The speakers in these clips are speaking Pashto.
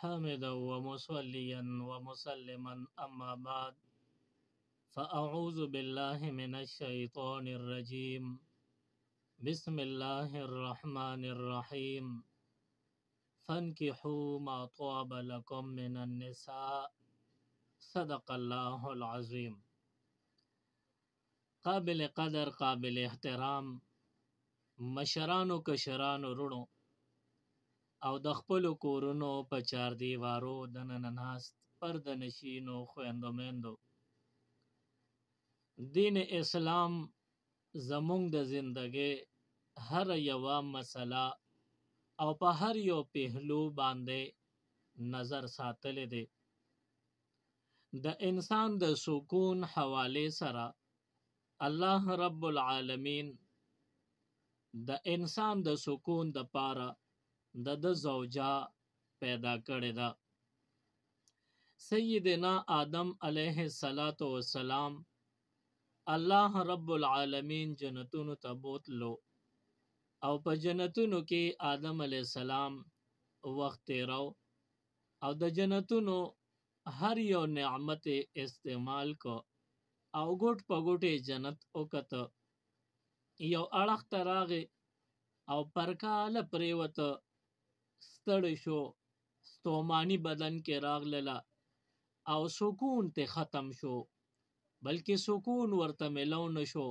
حامدا ومصليا ومسلما أما بعد فأعوذ بالله من الشيطان الرجيم بسم الله الرحمن الرحيم فانكحوا ما طاب لكم من النساء صدق الله العظيم. قابل قدر قابل احترام مشرانو کشرانو رونو او د خپلو کورونو په چار دیوارو دننه ناست پرده نشینو خویندو میندو، دین اسلام زمونږ د زندګۍ هر یوه مسله او په هر یو پهلو باندې نظر ساتلی دی. د انسان د سکون حواله سره الله رب العالمین د انسان د سکون د پاره د زوجا پیدا کړی ده. سیدنا آدم علیه السلام الله رب العالمین جنتونو ته بوتلو او په جنتونو کې آدم علیه السلام وخت تیرو او د جنتونو هر یو نعمت استعمال کو او ګوټ په ګوټه جنت وکته. یو اړخ ته راغی او پرکاله پریوته، ستړی شو، ستومانی بدن کې راغله او سکون ته ختم شو، بلکې سکون ورته ملو نشو.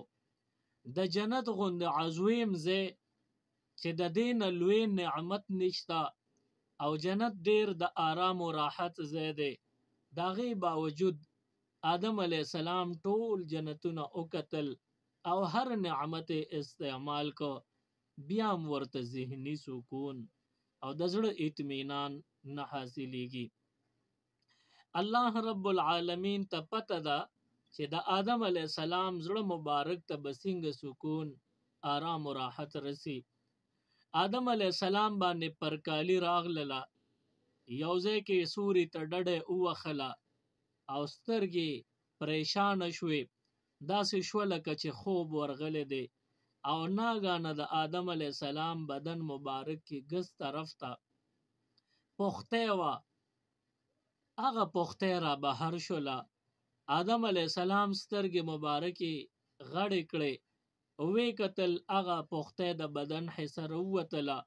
د جنت غوند عظیم زه چې د دین لوی نعمت نشتا او جنت ډیر د آرام او راحت زه دی. داغه باوجود آدم علیه السلام ټول جنتونه وکتل او هر نعمت استعمال کو، بیا ورته ذهنی سکون او د زړه اطمینان نه حاصلېږي. الله رب العالمین ته پته ده چې د آدم علیه السلام زړه مبارک ته بسنګ سکون آرام او راحت رسی. آدم علیه السلام باندې پرکالی راغله، یوځای کې سوري ته ډډه اوخله او سترګې پریشان شوې، داسې شو لکه چې خوب ورغلی دی او ناګانه د آدم علیه السلام بدن مبارک کې ګس طرف ته پخته وا، هغه پخته را بهر شوله. آدم علیه السلام سترګې مبارکې غړې کړې، وې کتل هغه پخته د بدن حصه راووتله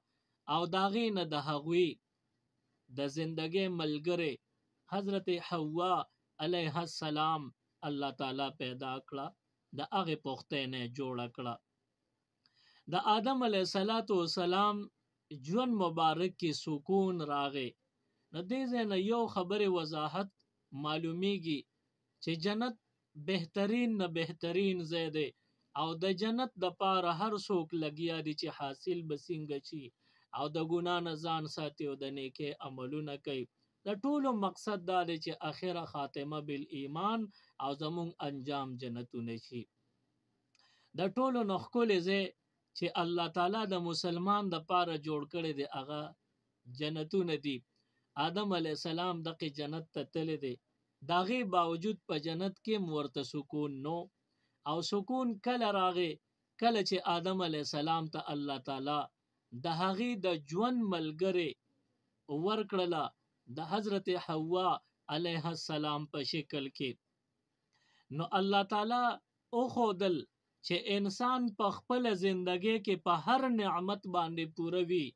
او داغې نه د هغوی د زندګۍ ملګری حضرت حوا علیه السلام الله تعالی پیدا کړه، د هغې پخته نه جوړه کړه. د آدم علیه السلام ژوند مبارک کې سکون راغی. نو دې ځای نه یو خبرې وضاحت معلومیږي چې جنت بهترین نه بهترین ځای دی او د جنت د پاره هر څوک لګیا دي چې حاصل بسنګ شي او د ګنا نه ځان ساتي او د نیکه عملونه کوي. د ټولو مقصد دا دی چې اخره خاتمه بالایمان او زمون انجام جنتونه شي. د ټولو نخکول ځای چې الله تعالی د مسلمان د پاره جوړ کړی دی هغه جنتونه دي. آدم علیه السلام دغه جنت ته تللی دی، داغه باوجود په جنت کې ورته سکون نو. او سکون کله راغی کله چې آدم علیه السلام ته الله تعالی د هغه د ژوند ملګری ورکړله د حضرت حوا علیه السلام په شکل کې. نو الله تعالی او خودل چې انسان په خپل زندګۍ کې په هر نعمت باندې پوره وي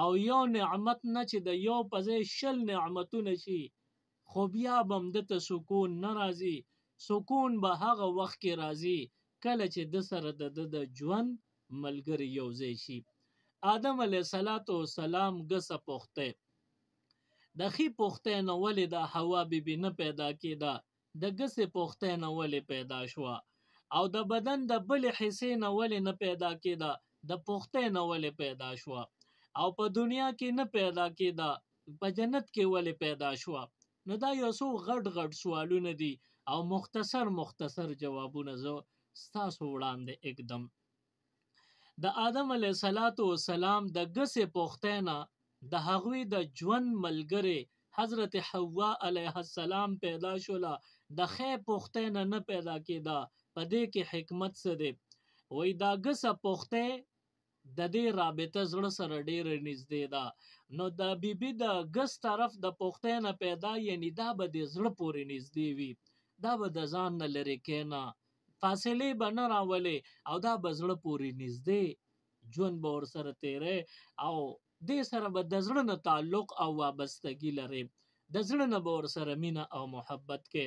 او یو نعمت نه چې د یو په ځای شل نعمتونه شي، خو بیا بم د ته سکون نه راځي. سکون به هغه وخت کې راځي کله چې د سره د ژوند ملګری یو ځای شي. آدم علیه السلام ګسه پخته، د خې پخته نه ولې د حوا بیبي نه پیدا کېده، د ګسه پخته نه ولې پیدا شوه او د بدن د بل حصے نه ولې نه پیدا کېده، د پخته نه ولې پیدا شوه او په دنیا کې نه پیدا کېده، په جنت کې ولې پیدا شوه. نو دا یو څو غټ غټ سوالونه دي او مختصر جوابونه زه ستاسو وړاندې اقدم. د آدم علیه السلام د ګسه پخته نه د هغوی د ژوند ملګری حضرت حوا علیه السلام پیدا شوله، د خې پخته نه پیدا کېده. په دې کې حکمت څه دی؟ وای دا ګسه پخته د دې رابطه زړه سره ډیره نږدې ده. نو د بیبي د ګس طرف د پختې نه پیدا، یعنی دا به د زړه پورې نږدې وي، دا به د ځان نه لرې کېنه، فاصلې به نه راولې، او دا به زړه پورې نږدې ژوند به ورسره تیری، او دې سره به د زړه نه تعلق او وابستګي لري، د زړه نه به ورسره مینه او محبت کې.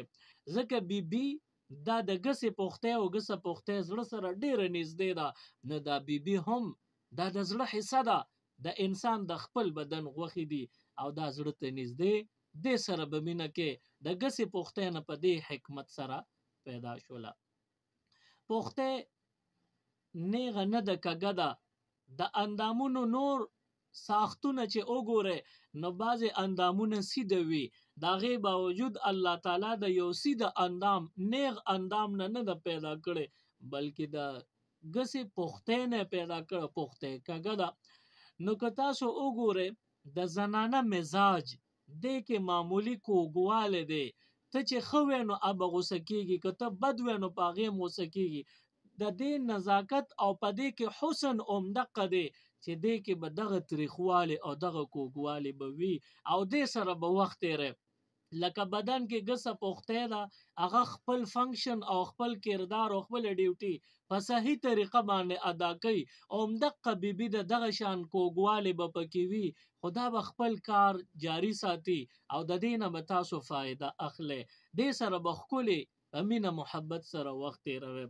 ځکه بیبي دا د ګسې پختې او ګسه پختې زړه سره ډیره نږدې ده. نو دا بیبي هم دا د زړه حصه ده، د انسان د خپل بدن غوښې دي، او دا زړه ته نږدې، دې سره به مینه کې. د ګسې پختې نه په دې حکمت سره پیدا شوله. پختې نیغه نه د کږه ده. د اندامونو نور ساختونه چې وګوره، نو بعضې اندامونه سیده وي، د هغې باوجود الله تعالی د یو سیده اندام، نیغ اندام نه ده پیدا کړی، بلکې د ګسې پختې نه پیدا کړی، پختې کږه ده. نو که تاسو وګورئ د زنانه مزاج دې کې معمولی کوږوالی دی. ته چې ښه وی نو ابه غوسه کېږي، که ته بد وی نو په هغې هم غوسه کېږي. د دې نزاکت او په دې کې حسن همدقه دی چې دې کې به دغه تریخوالی او دغه کوږوالی به وي، او دې سره به وخت تیری. لکه بدن کې ګسه پختې ده، هغه خپل فنکشن او خپل کردار او خپل ډیوټي په صحیح طریقه باندې ادا کوي، او همدقه بیبي د دغه شان کوږوالی به پکې وي، خو دا به خپل کار جاری ساتي، او د دې نه به تاسو فایده اخلئ. دې سره به ښکلې په مینه محبت سره وخت تیروئ.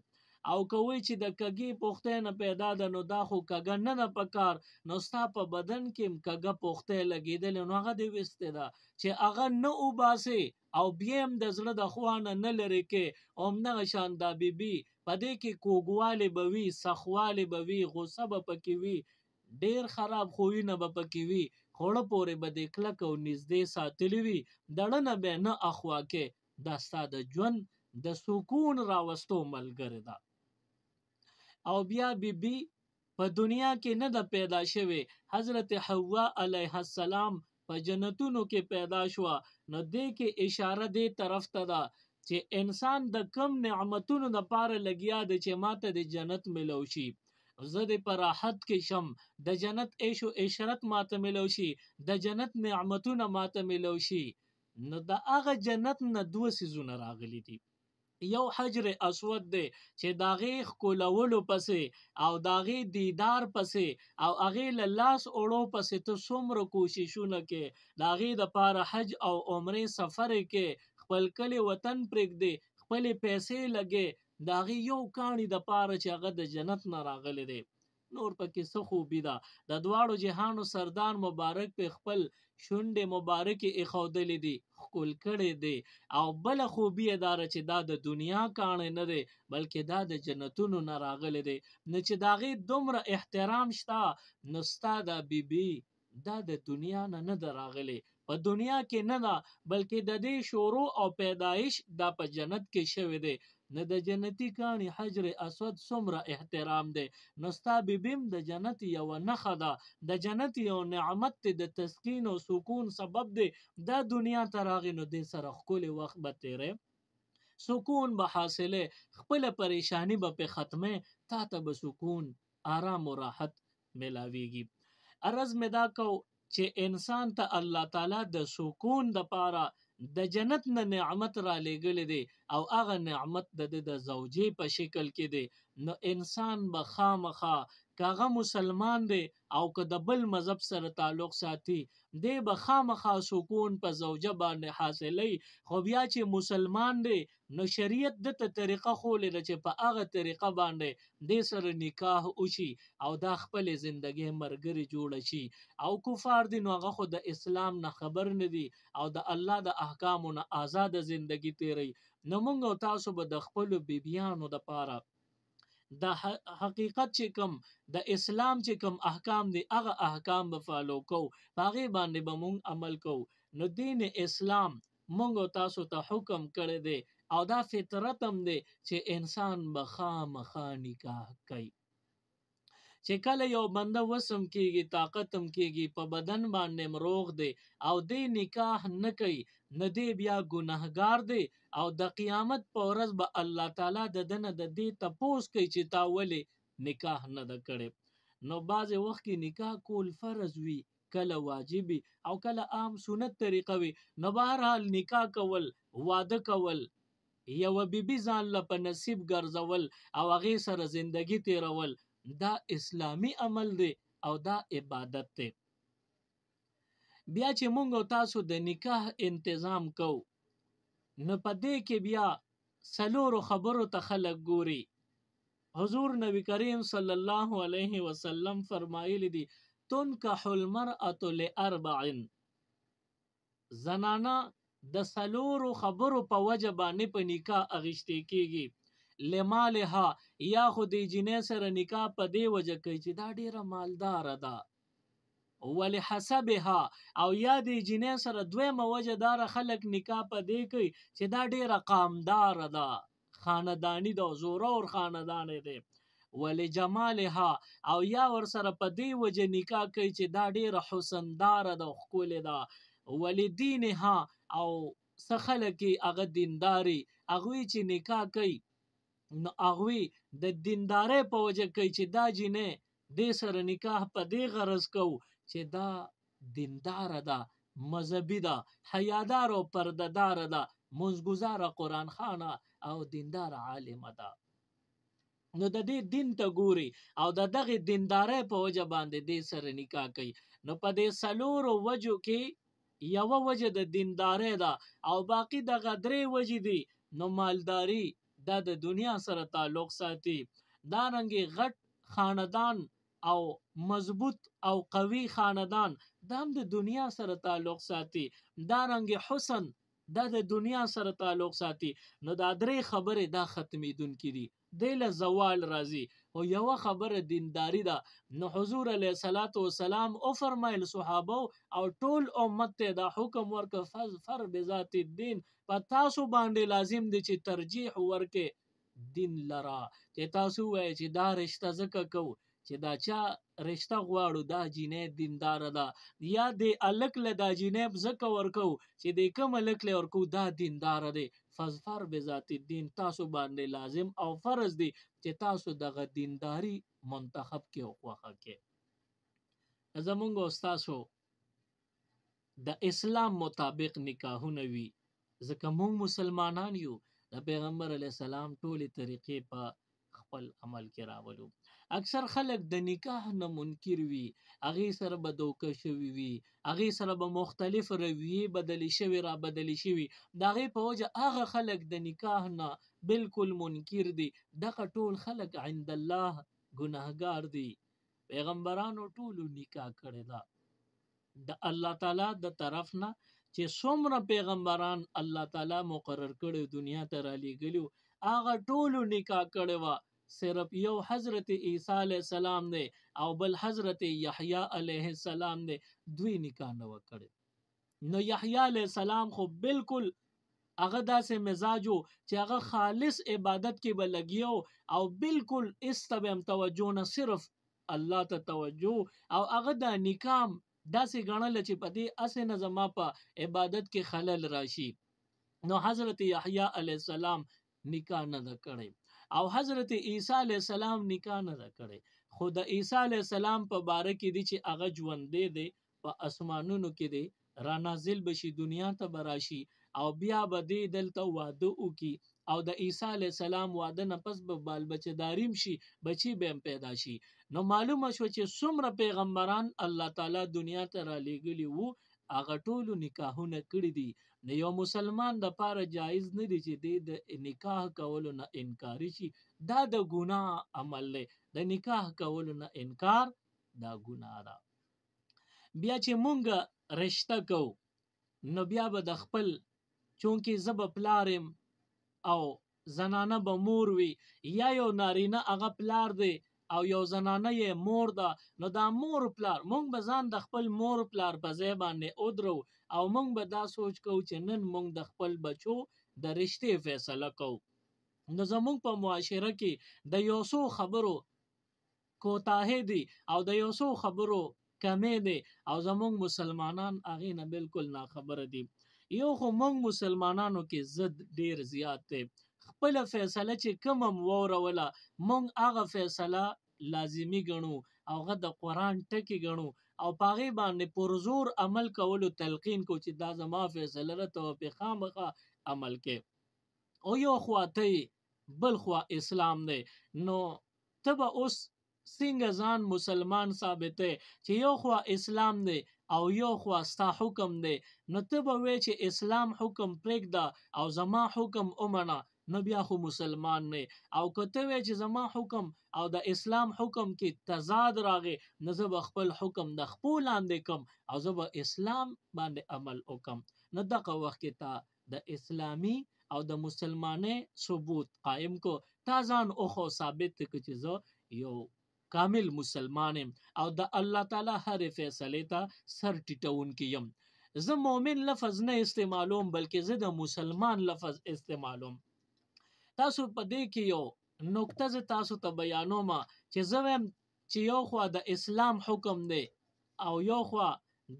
او کوي چې د کږې پختې نه پیدا ده، نو دا خو کږه نه ده پکار، نو ستا په بدن کې کږه پختې لګېدلې، نو هغه دې وستې ده چې هغه نه وباسې، او بیا هم د زړه د خوا نه لرې کې. او همدغه شان دا بیبي په دې کې کوږوالی به وي، سخوالی به وي، غوسه به پکې وي، ډېر خراب خویونه به پکې وي، خوړه پورې به دې کلک او نږدې ساتلي وي، دړه نه به نه اخوا کې. دا ستا د ژوند د سکون راوستو ملګری ده. او بیا بیبي په دنیا کې نه ده پیدا شوې، حضرت حوا علیه السلام په جنتونو کې پیدا شوه. نو دې کې اشاره دې طرف ته ده چې انسان د کم نعمتونو دپاره لګیا دی چې ماته د جنت ملو شي، زه دې په راحت کې شم، د جنت عیش و عشرت ماته ملو شي، د جنت نعمتونه ماته ملو شي. نو د هغه جنت نه دوه څیزونه راغلي دي. یو حجر اسود دی چې د هغې ښکلولو پسې او د هغې دیدار پسې او هغې له لاس اوړو پسې ته څومره کوششونه کې، د هغې دپاره حج او عمرې سفر کې، خپل کلی وطن پرېږدې، خپلې پیسې لګې، د هغې یو کاڼي دپاره چې هغه د جنت نه راغلی دی. نور پکې څه خوبي ده. د دواړو جهانو سردار مبارک په خپل شونډې مبارکې ایښودلې دي، ښکل کړی دی. او بله خوبي یې داره چې دا د دنیا کاڼی نه دی، بلکې دا د جنتونو نه راغلی دی. نو چې د هغې دومره احترام شته، نو ستا دا بیبي دا د دنیا نه ده راغلی، په دنیا کې نه ده، بلکې د دې شروع او پیدایش دا په جنت کې شوی دی. نو د جنتي کاڼي حجر اسود څومره احترام دی، نو ستا بیبیم د جنت یوه نښه ده، د جنت یو نعمت دی، د تسکین او سکون سبب دی. دا دنیا ته راغی نو دې سره ښکلی وخت به تیری، سکون به حاصلې، خپله پریشانی به پې ختمې، تا ته به سکون، آرام و راحت ملاویږي. عرض مې دا کو چې انسان ته الله تعالی د سکون دپاره د جنت نه نعمت را لېږلی دی، او هغه نعمت د زوجې په شکل کې دی. نو انسان به خامخا که هغه مسلمان دی او که د بل مذهب سره تعلق ساتي، دی به خامخا سکون په زوجه باندې حاصلی. خو بیا چې مسلمان دی، نو شریعت دته طریقه ښولې ده چې په هغه طریقه باندې دې سره نکاح وشي، او دا خپلې زندګۍ ملګرې جوړه شي. او کفار دي نو هغه خو د اسلام نه خبر نه دي، او د الله د احکامو نه آزاده زندګي تیری. نو موږ او تاسو به د خپلو بیبیانو دپاره د حقیقت چې کوم د اسلام چې کوم احکام دي، هغه احکام به فالو کوو، په هغې باندې به مونږ عمل کوو. نو دین اسلام مونږ او تاسو ته حکم کړی دی، او دا فطرت هم دی چې انسان به خامخا نکاح کوي. چې کله یو بنده وسم کېږي، طاقت هم کېږي، په بدن باندې روغ دی او دی نکاح نه کوي، نه دی بیا ګناهګار دی، او د قیامت په ورځ به الله تعالی د ده نه د دې تپوس کوي چې تا ولې نکاح نه ده کړې. نو بعضې وخت کې نکاح کول فرض وي، کله واجب وي او کله عام سنت طریقه وي. نو بهرحال نکاح کول، واده کول، یوه بیبي ځان له په نصیب ګرځول او هغې سره زندگی تیرول، دا اسلامي عمل دی او دا عبادت دی. بیا چې مونږ او تاسو د نکاح انتظام کو، نو په دې کې بیا څلورو خبرو ته خلک ګوري. حضور نبی کریم صلی الله علیه وسلم فرمایلی دي تنکح المرأة لاربع، زنانه د څلورو خبرو په وجه باندې په نکاح اغشتې کیږي. لمالها، یا خو د جنې سره نکاح په دې وجه کوي چې دا ډیره مالداره ده. ولحسبها، او یا د جنې سره دویمه وجه داره خلک نکاح په دې کوي چې دا ډیره قامداره ده، خاندانی ده، زورور خاندان دی. ولجمالها، او یا ورسره په دې وجه نکاح کوي چې دا ډیره حسنداره ده، ښکلې ده. ولدینها، او څه خلک هغه دینداري، هغوی چې نکاح کوي نو هغوی د دیندارۍ په وجه کوي چې دا جنې دې سره نکاح په دې غرض کو چې دا دینداره ده، مذهبي ده، حیادار او پردهداره ده، منځګزاره، قرآن خانه او دینداره عالمه ده. نو د دې دین ته ګوري او د دغه دیندارۍ په وجه باندې دې سره نکاح کوي. نو په دې څلورو وجو کې یوه وجه د دیندارۍ ده او باقی دغه درې وجې دي. نو مالداري دا د دنیا سره تعلق ساتي، دارنګې غټ خاندان او مضبوط او قوي خاندان دا هم د دنیا سره تعلق ساتي، دارنګې حسن دا د دنیا سره تعلق ساتي. نو دا درې خبرې دا ختمیدونکې دي، دی له زوال راځي. او یوه خبره دینداری ده. نو حضور علیه الصلاة والسلام او فرمایل صحابه او ټول امت ته دا حکم ورکړ فظفر بذات الدین، په تاسو باندې لازم دی چې ترجیح ورکې دین لرا، چې تاسو وایئ چې دا رشته ځکه کو چې دا چا رشته غواړو دا جینۍ دینداره ده، یا د الک له دا جینۍ ځکه ورکو چې د کوم الک له ورکو دا دینداره دی. فظفر بذات الدین، تاسو باندې لازم او فرض دی چې تاسو دغه دینداری منتخب کې او خوښه کې. زمونږ او ستاسو د اسلام مطابق نکاحونه وي، ځکه مونږ مسلمانان یو، د پیغمبر علیه السلام ټولې طریقې په خپل عمل کې راولو. اکثر خلک د نکاح نه منکر وي، هغې سره به دوکه شوي وي، هغې سره به مختلف رویې بدلې شوي را بدلې شوي، د هغې په وجه هغه خلک د نکاح نه بالکل منکر دي. دغه ټول خلک عند الله ګناهګار دي. پیغمبرانو ټولو نکاح کړې ده د الله تعالی د طرف نه، چې څومره پیغمبران الله تعالی مقرر کړي دنیا ته را لېږلي هغه ټولو نکاح کړې وه. صرف یو حضرت عیسی علیه السلام دی او بل حضرت یحیی علیه السلام دی، دوی نکاح نه وه کړې. نو یحیی علیه السلام خو بالکل هغه داسې مزاجو چې هغه خالص عبادت کې به لګیو او بالکل هېڅ ته به هم توجه نه، صرف الله ته توجه، او هغه د نکاح داسې ګڼله چې په دې هسې نه زما په عبادت کې خلل راشي. نو حضرت یحیی علیه السلام نکاح نه ده کړی او حضرت عیسی علیه السلام نکاح نه ده کړی. خو د عیسی علیه السلام په باره کې دي چې هغه ژوندی دی، په اسمانونو کې دی، را نازل بشي، دنیا ته به راشي او بیا به دې دلته واده وکړي او د عیسی علیه السلام واده نه پس به بال بچه‌داریم شي، بچي به هم پیدا شي. نو معلومه شوه چې څومره پیغمبران الله تعالی دنیا ته را لېږلي وو هغه ټولو نکاحونه کړي دي. نو یو مسلمان دپاره جایز نه دی چې دی د نکاح کولو نه انکاري شي، دا د ګناه عمل دی. د نکاح کولو نه انکار دا ګناه ده. بیا چې مونږ رشته کو نو بیا به د خپل، چونکې زه به پلار یم او زنانه به مور وي، یا یو نارینه هغه پلار دی او یو زنانه یې مور ده، نو دا مور پلار مونږ به ځان د خپل مور پلار په ځای باندې ودرو او مونږ به دا سوچ کوو چې نن مونږ د خپل بچو د رشتې فیصله کوو. نو زمونږ په معاشره کې د یو څو خبرو کوتاهی دي او د یو څو خبرو کمی دی او زمونږ مسلمانان هغې نه بالکل ناخبره دي. یو خو مونږ مسلمانانو کې ضد ډیر زیات دی. خپله فیصله چې کوم هم واوروله مونږ هغه فیصله لازمي ګڼو او هغه د قرآن ټکی ګڼو او پاغي باندې پرزور عمل کولو تلقین کو چې دا زما فیصله ده ته په خامخه عمل کې. او یو خواته بل خوا اسلام دی، نو تبه اوس څنګه ځان مسلمان ثابته چې یو خوا اسلام دی او یو خوا ستا حکم دی، نو تبه وی چې اسلام حکم پرېږده او زما حکم ومنه، نو بیا خو مسلمان نه. او کته وی چې زما حکم او د اسلام حکم کې تضاد راغی، نو زه به خپل حکم د خپل لاندې کم او زه به اسلام باندې عمل وکم. نو دغه وخت کې تا د اسلامي او د مسلمانۍ ثبوت قائم کو، تا ځان اوخو ثابت کړ چې زه یو کامل مسلمان او د الله تعالی هر فیصله ته سر ټیټونکی یم. زه مؤمن لفظ نه استعمالوم بلکې زه د مسلمان لفظ استعمالوم. تاسو په دې کې یو نقطه ز تاسو ته بیانوم چې زه ویم چې یو خوا د اسلام حکم دی او یو خوا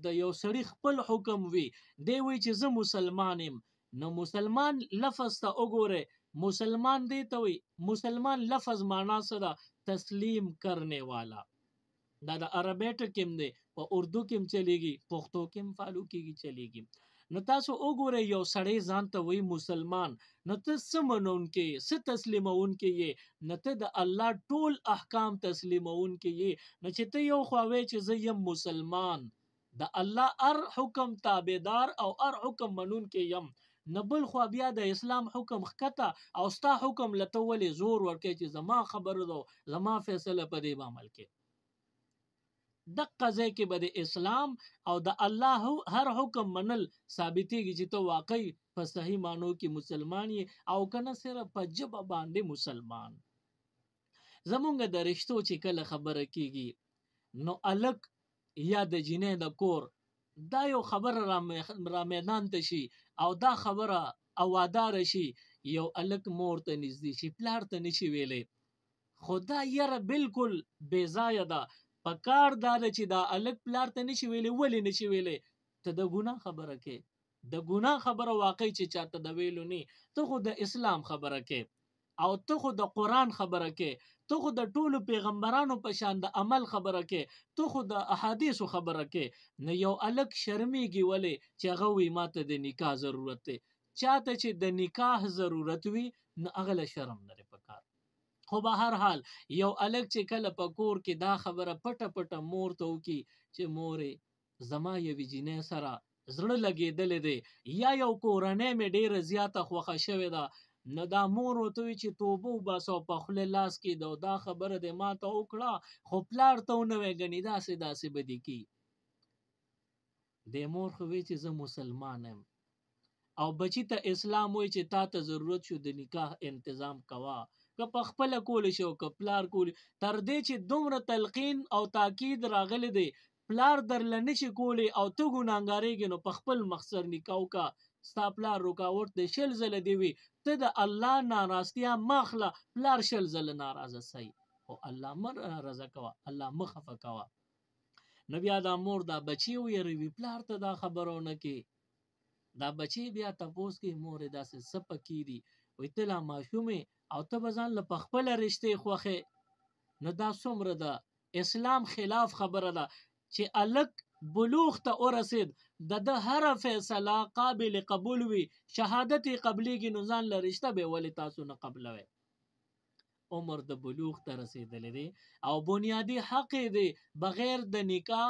د یو سړي خپل حکم وي، دی وی چې زه مسلمان یم. نو مسلمان لفظ ته وګوره، مسلمان دی ته وي، مسلمان لفظ معنا څه ده؟ تسلیم کرنے والا. دا د عربی ټکیم دی، په اردو کې چلیږي، پښتو کې فالو کېږي چلیږي. نو تاسو وګورئ یو سړی ځان ته وایي مسلمان، نو ته څه منونکی یې، څه تسلیمونکی یې؟ نو ته د الله ټول احکام تسلیمونکی یې. نو چې ته یو خوا وایې چې زه یم مسلمان، د الله هر حکم تابعدار او هر حکم منونکی یم، نه بل خوا بیا د اسلام حکم ښکته او ستا حکم لته ولې زور ورکوي چې زما خبره ده زما فیصله په دې به عمل کې. دقه ځای کې به د اسلام او د الله هر حکم منل ثابتېږي چې ته واقعي په صحیح معنو کې مسلمان یې او کنه صرف په ژبه باندې مسلمان. زمونږ د رشتو چې کله خبره کېږي نو الک یا د جنې د کور دا یو خبره را میدان ته شي او دا خبره اوادار شي، یو الک مور ته نږدې شي پلار ته نشي ویلې، خو دا یره بالکل بې ځایه ده. په کار دا ده چې دا الک پلار ته نشي ویلې. ولې نشي ویلې؟ ته د ګناه خبره کې، د ګناه خبره واقعي چې چاته د ویلو نه، ته خو د اسلام خبره کې او ته خو د قرآن خبره کې، ته خو د ټولو پیغمبرانو په شان د عمل خبره کې، ته خو د احادیثو خبره کې. نه یو الک شرمېږي ولې چې هغه وي ماته د نکاح ضرورت دی. چاته چې د نکاح ضرورت وي نه هغه له شرم نه پکار. خو به هر حال یو الک چې کله په کور کې دا خبره پټه پټه مور ته وکړي چې مورې زما یوې جینۍ سره زړه لګېدلی دی یا یو کورنۍ مې ډېره زیاته خوښه شوې ده، نو دا مور ورته وي چې توبه وباسه او په خوله لاس کېږده او دا خبره دې ما ته وکړه خو پلار ته ونه وایې ګنې داسې داسې به دې کي. دې مور خو وایي چې زه مسلمان یم او بچی ته اسلام وایي چې تا ته ضرورت شو د نکاح انتظام کوه، که په خپله کولی شي او که پلار کولی، تر دې چې دومره تلقین او تاکید راغلی دی پلار درله نشي کولی او ته ګناهګارېږې نو په خپل مخسر نکاح وکړه. ستا پلار رکاوټ د شل ځله دی وي، ته د الله ناراضتیا مه اخله، پلار شل ځله ناراضه صحیح، خو الله مه ناراضه کوه، الله مه خفه کوه. نو بیا دا مور دا بچی ویروي پلار ته دا خبره ونه کړي. دا بچی بیا تپوس کوي مورې داسې څه پکې دي؟ وایي ته لا ماشوم او ته به ځان له په خپله رشتې خوښې. نو دا څومره ده اسلام خلاف خبره ده چې الک بلوغ ته ورسید د هره فیصله قابل قبول وي، شهادت یې قبلیږي، نو ځان له رشته به ولې تاسو نه قبلوئ؟ عمر د بلوغ ته رسیدلی دی او بنیادی حق دی بغیر د نکاح،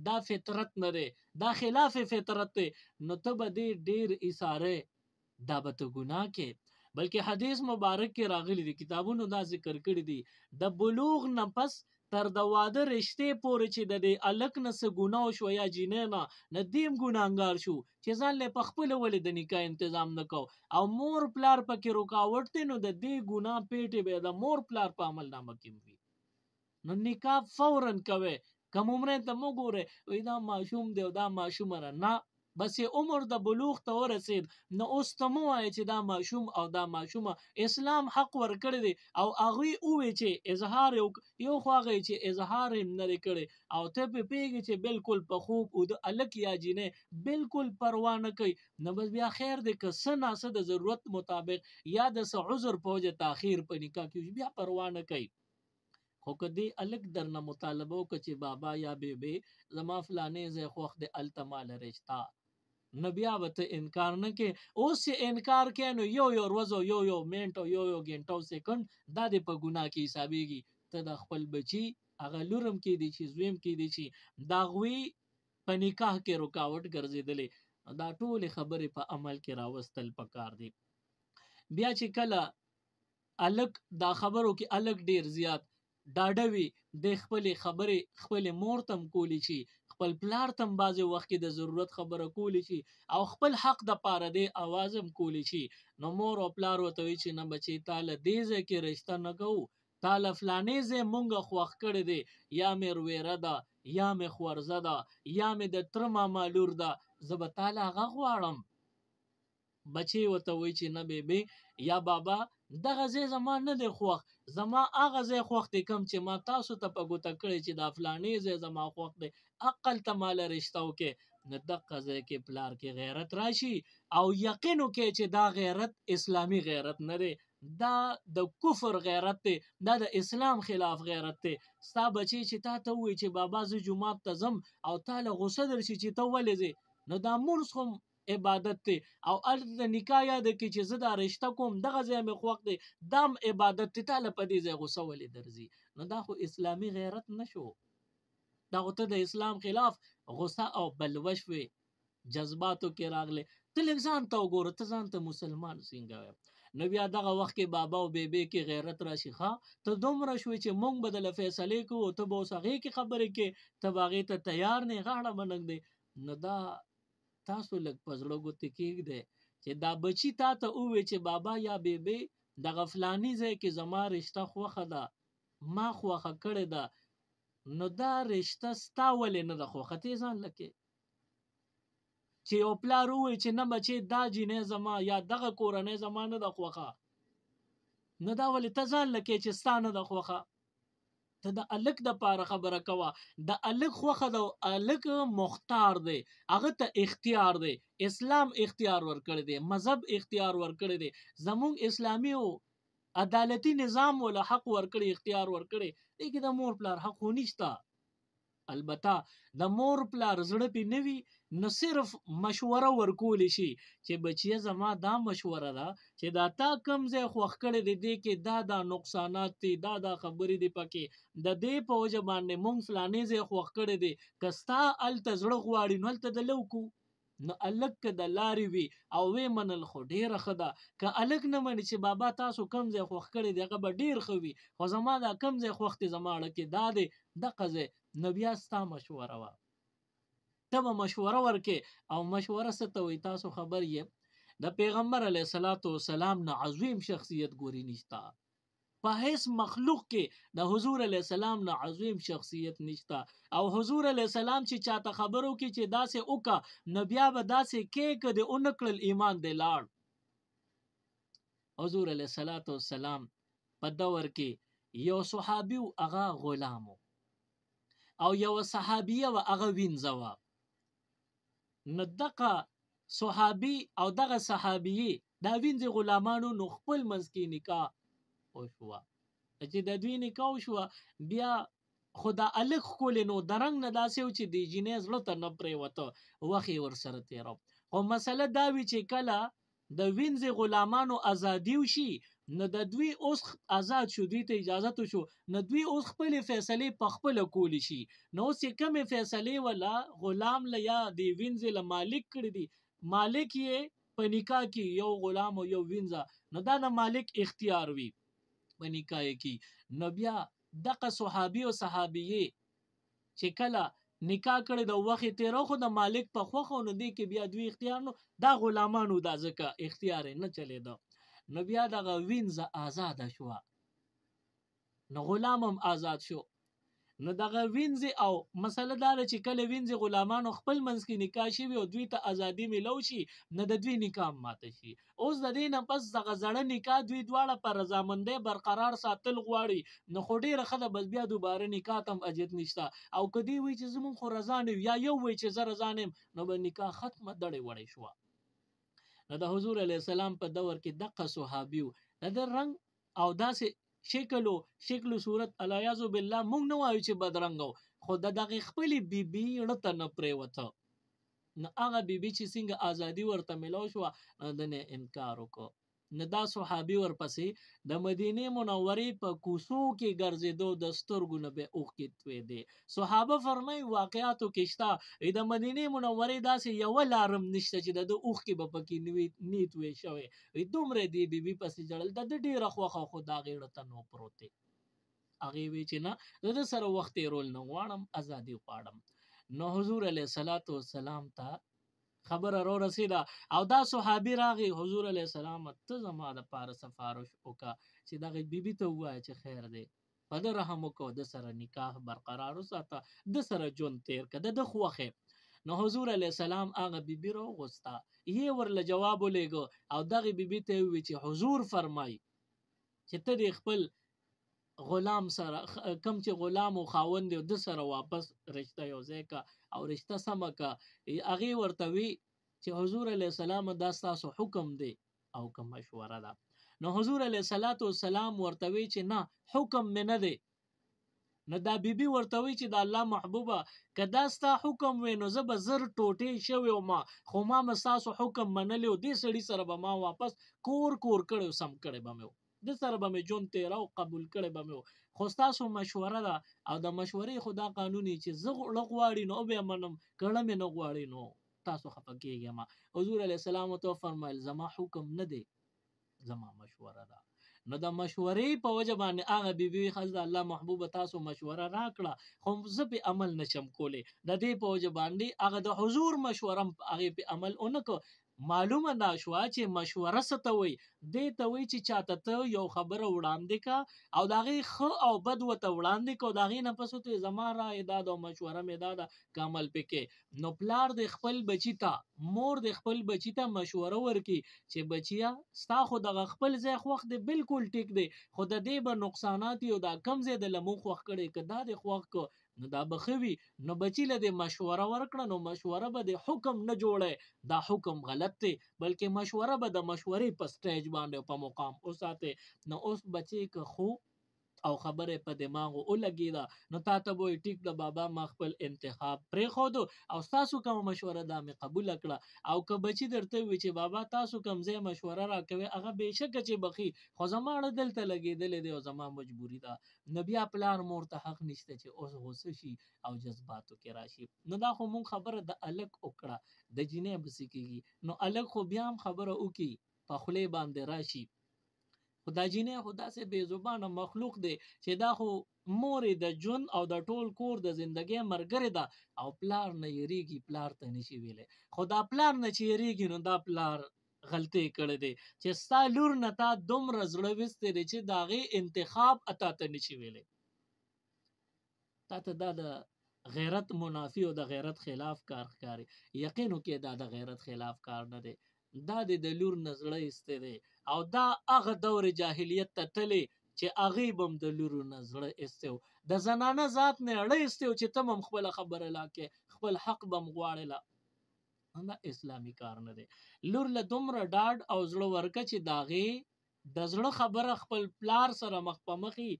دا فطرت نه دی، دا خلاف فطرت دی. نو ته به دې ډېر ایساره دا به ته ګناه کې. بلکې حدیث مبارک کې راغلی دی، کتابونو دا ذکر کړی دی، د بلوغ نه پس تر د واده رشتې پورې چې د دې الک نه څه ګناه شو یا جینۍ نه دیم ګناهګار شو چې ځان له په خپله ولې د نکاح انتظام نه کو او مور پلار پکې رکاوټ دی، نو د دې ګناه پیټې به د مور پلار په عمل نامه کې وي. نو نکاح فوراً کوئ. کم عمرې ته مو ګورئ وایي دا ماشوم دی او دا ماشومه ده، نه، بس عمر د بلوغ ته ورسید نو اوس ته مو وایي چې دا ماشوم او دا ماشومه اسلام حق ورکړی دی او هغوی ووایي چې اظهار یو خو هغه چې اظهار یې نه دی کړی او ته پې پوهېږي چې بالکل په خوب او د الک یا جینۍ بالکل پروا نه کوي، نو بس بیا خیر دی که څه ناڅه د ضرورت مطابق یا د څه عذر په وجه تاخیر په نکاح کې بیا پروا نه کوي. خو خو که دی الک درنه مطالبه وکړه چې بابا یا بیبي زما فلانې ځای خوښ دی هلته ماله رشته، نو بیا به ته انکار نه کې. اوس چې انکار کې نو یو ورځ او یو منټ او یو ګنټه او سکند دا دې په ګناه کې حسابېږي. ته د خپل بچي هغه لورم کې دی چې زویم کې دی چې د هغوی په نکاح کې رکاوټ ګرځېدلې، دا ټولې خبرې په عمل کې راوستل پکار دي. بیا چې کله الک دا خبرو کې الک ډیر زیات ډاډه وي، د خپلې خبرې خپلې مور تم کولی شي، خپل پلار تم بعضې وخت کې د ضرورت خبره کولی شي او خپل حق د پاره د اواز هم کولی شي. نو مور او پلار ورته وایي چې نه بچی تاله دې ځای کې رشته نه کوو، تاله فلانې ځای مونږ خوښ کړی دی، یا مې رویره ده یا مې خورزه ده یا مې د تره ماما لور ده، زه به تاله هغه غواړم. بچی ورته وایي چې نه بیبي یا بابا دغه ځای زما نه دی خوښ، زما هغه ځای خوښ دی کوم چې ما تاسو ته په ګوته کړی چې دا فلانې ځای زما خوښ دی، عقل ته ماله رشته وکړې. نو دغه ځای کې پلار کې غیرت راشي او یقین وکړي چې دا غیرت اسلامي غیرت نه دی، دا د کفر غیرت دی، دا د اسلام خلاف غیرت دی. ستا بچی چې تا ته ووایي چې بابا زه جومات ته ځم او تا له غوسه درشي چې ته ولې ځې، نو دا مونځ خو عبادت دی او هلته د نکاح یاد کړي چې زه دا رشته کوم دغه ځای مې خوښ دی دام عبادت دی، تا له په دې ځای غوسه ولې درځي؟ نو دا خو اسلامي غیرت نه شو، دا خو ته د اسلام خلاف غوسه او بلوه شوې، جذباتو کې راغلی. ته لږ ځان ته وګوره، ته ځان ته مسلمان څنګه وایې؟ نو بیا دغه وخت کې بابا او بیبي کې غیرت راشي. ښه ته دومره شوې چې مونږ به دله فیصلې کوو، ته به اوس هغې کې خبرې کې، ته به هغې ته تیار نه یې، غاړه به نږدې. نو دا تاسو لږ په زړه ګوتې کېږدئ چې دا بچي تا ته ووایي چې بابا یا بیبي دغه فلاني ځای کې زما رشته خوښه ده، ما خوښه کړې ده، نو دا رشته ستا ولې نه ده خوښه؟ ته ځان لکې چې یو پلار ووایي چې نه بچې دا جینۍ زما یا دغه کورنۍ زما نه ده خوښه، نو دا ولې ته ځان لکې چې ستا نه ده خوښه؟ ته د الک د پاره خبره کوه، د الک خوخه د الک مختار دی، هغه ته اختیار دی، اسلام اختیار ورکړی دی، مذهب اختیار ورکړی دی، زمونږ اسلامي او عدالتي نظام ولا حق ورکړي، اختیار ورکړي، دغه د مور پلار حق نشته. البته د مور پلار زړه پې نه وي نو صرف مشوره ورکولی شي چې بچیه زما دا مشوره ده چې دا تا کم ځای خوښ کړی دی، دې کې دا نقصانات دي، دا خبرې دي پکې، د دې په وجه باندې مونږ فلانې ځای خوښ کړی دی، که ستا هلته زړه غواړي نو هلته د لوکو. نو الک که د لارې وي او وی منل خو ډیره ښه ده، که الک نه مني چې بابا تاسو کم ځای خوښ کړی دی هغه به ډیر ښه وي، خو زما دا کم ځای خوښ دی زما اړه کې دا دی دغه ځای، نو بیا ستا مشوره وه، ته به مشوره ورکې. او مشوره څه ته وایي؟ تاسو خبر یې د پیغمبر علیه الصلاة والسلام نه عظیم شخصیت ګوري نشته، په هیڅ مخلوق کې د حضور علیه السلام نه عظیم شخصیت نشته. او حضور علیه السلام چې چاته خبرو کې چې داسې وکړه نو بیا به داسې کې که د اونکړل ایمان دی لاړ. حضور علیه الصلاة والسلام په دور کې یو صحابي و هغه غلام او یو صحابیه و هغه وینځه وه. نو دغه صحابي او دغه صحابیه دا وینځې غلامانو نو خپل منځ کې نکاح وشوه، چې د دوی نکاح وشوه بیا خو دا الک ښکلې نو د رنګ نه داسې و چې د جینۍ زړه ته نه پرېوته، وخت یې ورسره تېره. خو مسله دا وي چې کله د وینځې غلامانو ازادي وشي نو د دوی اوس آزاد شو، دوی ته اجازت شو، نو دوی اوس خپلې فیصلې په خپله کولی شي. نو اوس چې کومې فیصلې ولا غلام له یا د وینځې له مالک کړي دي، مالک یې په نکاح کې یو غلام او یو وینځه، نو دا د مالک اختیار وي په نکاح کې. نو بیا دغه صحابي او صحابیې چې کله نکاح کړی د وخت تیرو خو د مالک په خوښه، نو دی کې بیا دوی اختیار نو دا غلامانو دا ځکه اختیار نه چلیده. نو بیا دغه وینځه آزاده شوه، نو غلام هم آزاد شو. نو دغه وینځې او مسله دا ده چې کله وینځې غلامانو خپل منځ کې نکاح شوي او دوی ته ازادي میلو شي نو د دوی نکاح ماته شي. اوس د دې نه پس دغه زړه نکاح دوی دواړه په رضامندۍ برقرار ساتل غواړي، نو خو ډېره ښه ده، بس بیا دوباره نکاح ته هم اجت نشته. او که دوی وایي چې زمونږ خو رضا نه یا یو وایي چې زه رضا نه یم، نو به نکاح ختمه دړې وړې شوه. نو د حضور علیه السلام په دور کې دغه صحابي و، د ده رنګ او داسې شکل صورت الیاذ بالله مونږ نه وایو چې بدرنګ خو د دغه خپلې بیبي ړته نه پرېوته نو هغه بیبي چې څنګه ازادي ورته ملو شوه نو د نه انکار وکړو نو دا صحابي ورپسې د مدینې منورې په کوڅو کې ګرځېدو د سترګو نه به اوښکې تویېدې صحابه فرمایي واقعاتو کې شته د مدینې منورې داسې یوه لارم نشته چې د ده اوښکې به پکې نه تویې شوی دومره دې بیبي پسې ژړل د ده ډېره خوښه خو د هغې ړته نو پروت دی هغې وی چې نه د ده سره وخت تېرول نه غواړم ازادي غواړم نو حضور علیه الصلاة والسلام ته خبره را رسیده او دا صحابي راغی حضور علیه السلام ته زما دپاره سفارش وکړه چې دغې بیبي ته ووایه چې خیر دی په ده رحم وکړه د سره نکاح برقرار وساته د سره ژوند تېر کړه د ده خوښې نو حضور علیه السلام هغه بیبي راوغوسته یې ورله جواب ولیږه او دغې بیبي ته یې وویل چې حضور فرمایي چې ته دې خپل غلام سره کم چې غلام او خاوند دی د سره واپس رشته یو ځای کا او رشته سمه کا هغې ورته وی چې حضور علیه السلام دا ستاسو حکم دی او که مشوره ده نو حضور علیه السلام ورته وی چې نه حکم مې نه دی نو دا بیبي ورته وی چې د الله محبوبه که دا ستا حکم وی نو زه به زر ټوټې شوی وم خو ما به ستاسو حکم منلی و دې سړي سره به ما واپس کور کړی و سم کړی به مې و د سره به مې ژوند تېره او قبول کړی به مې و خو ستاسو مشوره ده او د مشورې خو دا قانون چې زه ړه غواړي نو بیا منم که ړه مې نه غواړي نو تاسو خفه کېږئ ما حضور علیه السلام ورته وفرمیل زما حکم نه دی زما مشوره ده نو د مشورې په وجه باندې هغه بیبي ښځه د الله محبوبه تاسو مشوره راکړه خو زه پې عمل نشم کولی د دې په وجه باندې هغه د حضور مشوره هغې پې عمل ونه کړ معلومه دا شوه چې مشوره څه ته وایي دې ته وایي چې چاته ته یو خبره وړاندې کا او د هغې ښه او بد ورته وړاندې کا او د هغې نه پس ورته زما رایې دا ده او مشوره مې دا ده که عمل پې کې نو پلار د خپل بچي ته مور د خپل بچي ته مشوره ورکړي چې بچیه ستا خو دغه خپل ځای خوښ دی بالکل ټیک دی خو د دې به نقصانات یو دا کم ځای د له مونږ خوښ کړی که دا دې خوښ کړه نو دا به ښه وي نو بچي له دې مشوره ورکړه نو مشوره به د حکم نه جوړی دا حکم غلط دی بلکې مشوره به د مشورې په سټیج باندې په مقام وساتئ نو اوس بچی که خو او خبره په دماغو ولګېده نو تا ته به وایي ټیک ده بابا ما خپل انتخاب پرېښودو او ستاسو کومه مشوره دا مې قبوله کړه او که بچي درته ووایي چې بابا تاسو کوم ځای مشوره راکوئ هغه بېشکه چې بخي خو زما اړه دلته لګېدلی دی او زما مجبوري ده نو بیا پلار مور ته حق نشته چې اوس غوسه شي او جذباتو کې راشي نو دا خو مونږ خبره د الګ وکړه د جینۍ بسې کېږي نو الګ خو بیا هم خبره وکړي په خولې باندې راشي خو دا جینۍ خو داسې بې زبانه مخلوق دی چې دا خو مورې د ژوند او د ټول کور د زندګۍ ملګرې ده او پلار نه یریږي پلار ته نشي ویلی خو دا پلار نه چې یریږي نو دا پلار غلطی کړی دی چې ستا لور نه تا دومره زړه ویستی دی چې د هغې انتخاب اتا ته نشي ویلی تا ته دا د غیرت منافی او د غیرت خلاف کار ښکاري یقینو کې دا د غیرت خلاف کار نه دی دا د لور نه زړه ایستی دی او دا هغه دور جاهلیت ته تللی چې هغې به هم د لورو نه زړه ایستی و د زنانه ذات نه اړه ایستی و چې ته هم خپله خبره لا کې خپل حق به هم غواړې لا دا اسلامي کار نه دی لور له دومره ډاډ او زړه ورکه چې د هغې د زړه خبره خپل پلار سره مخ په مخې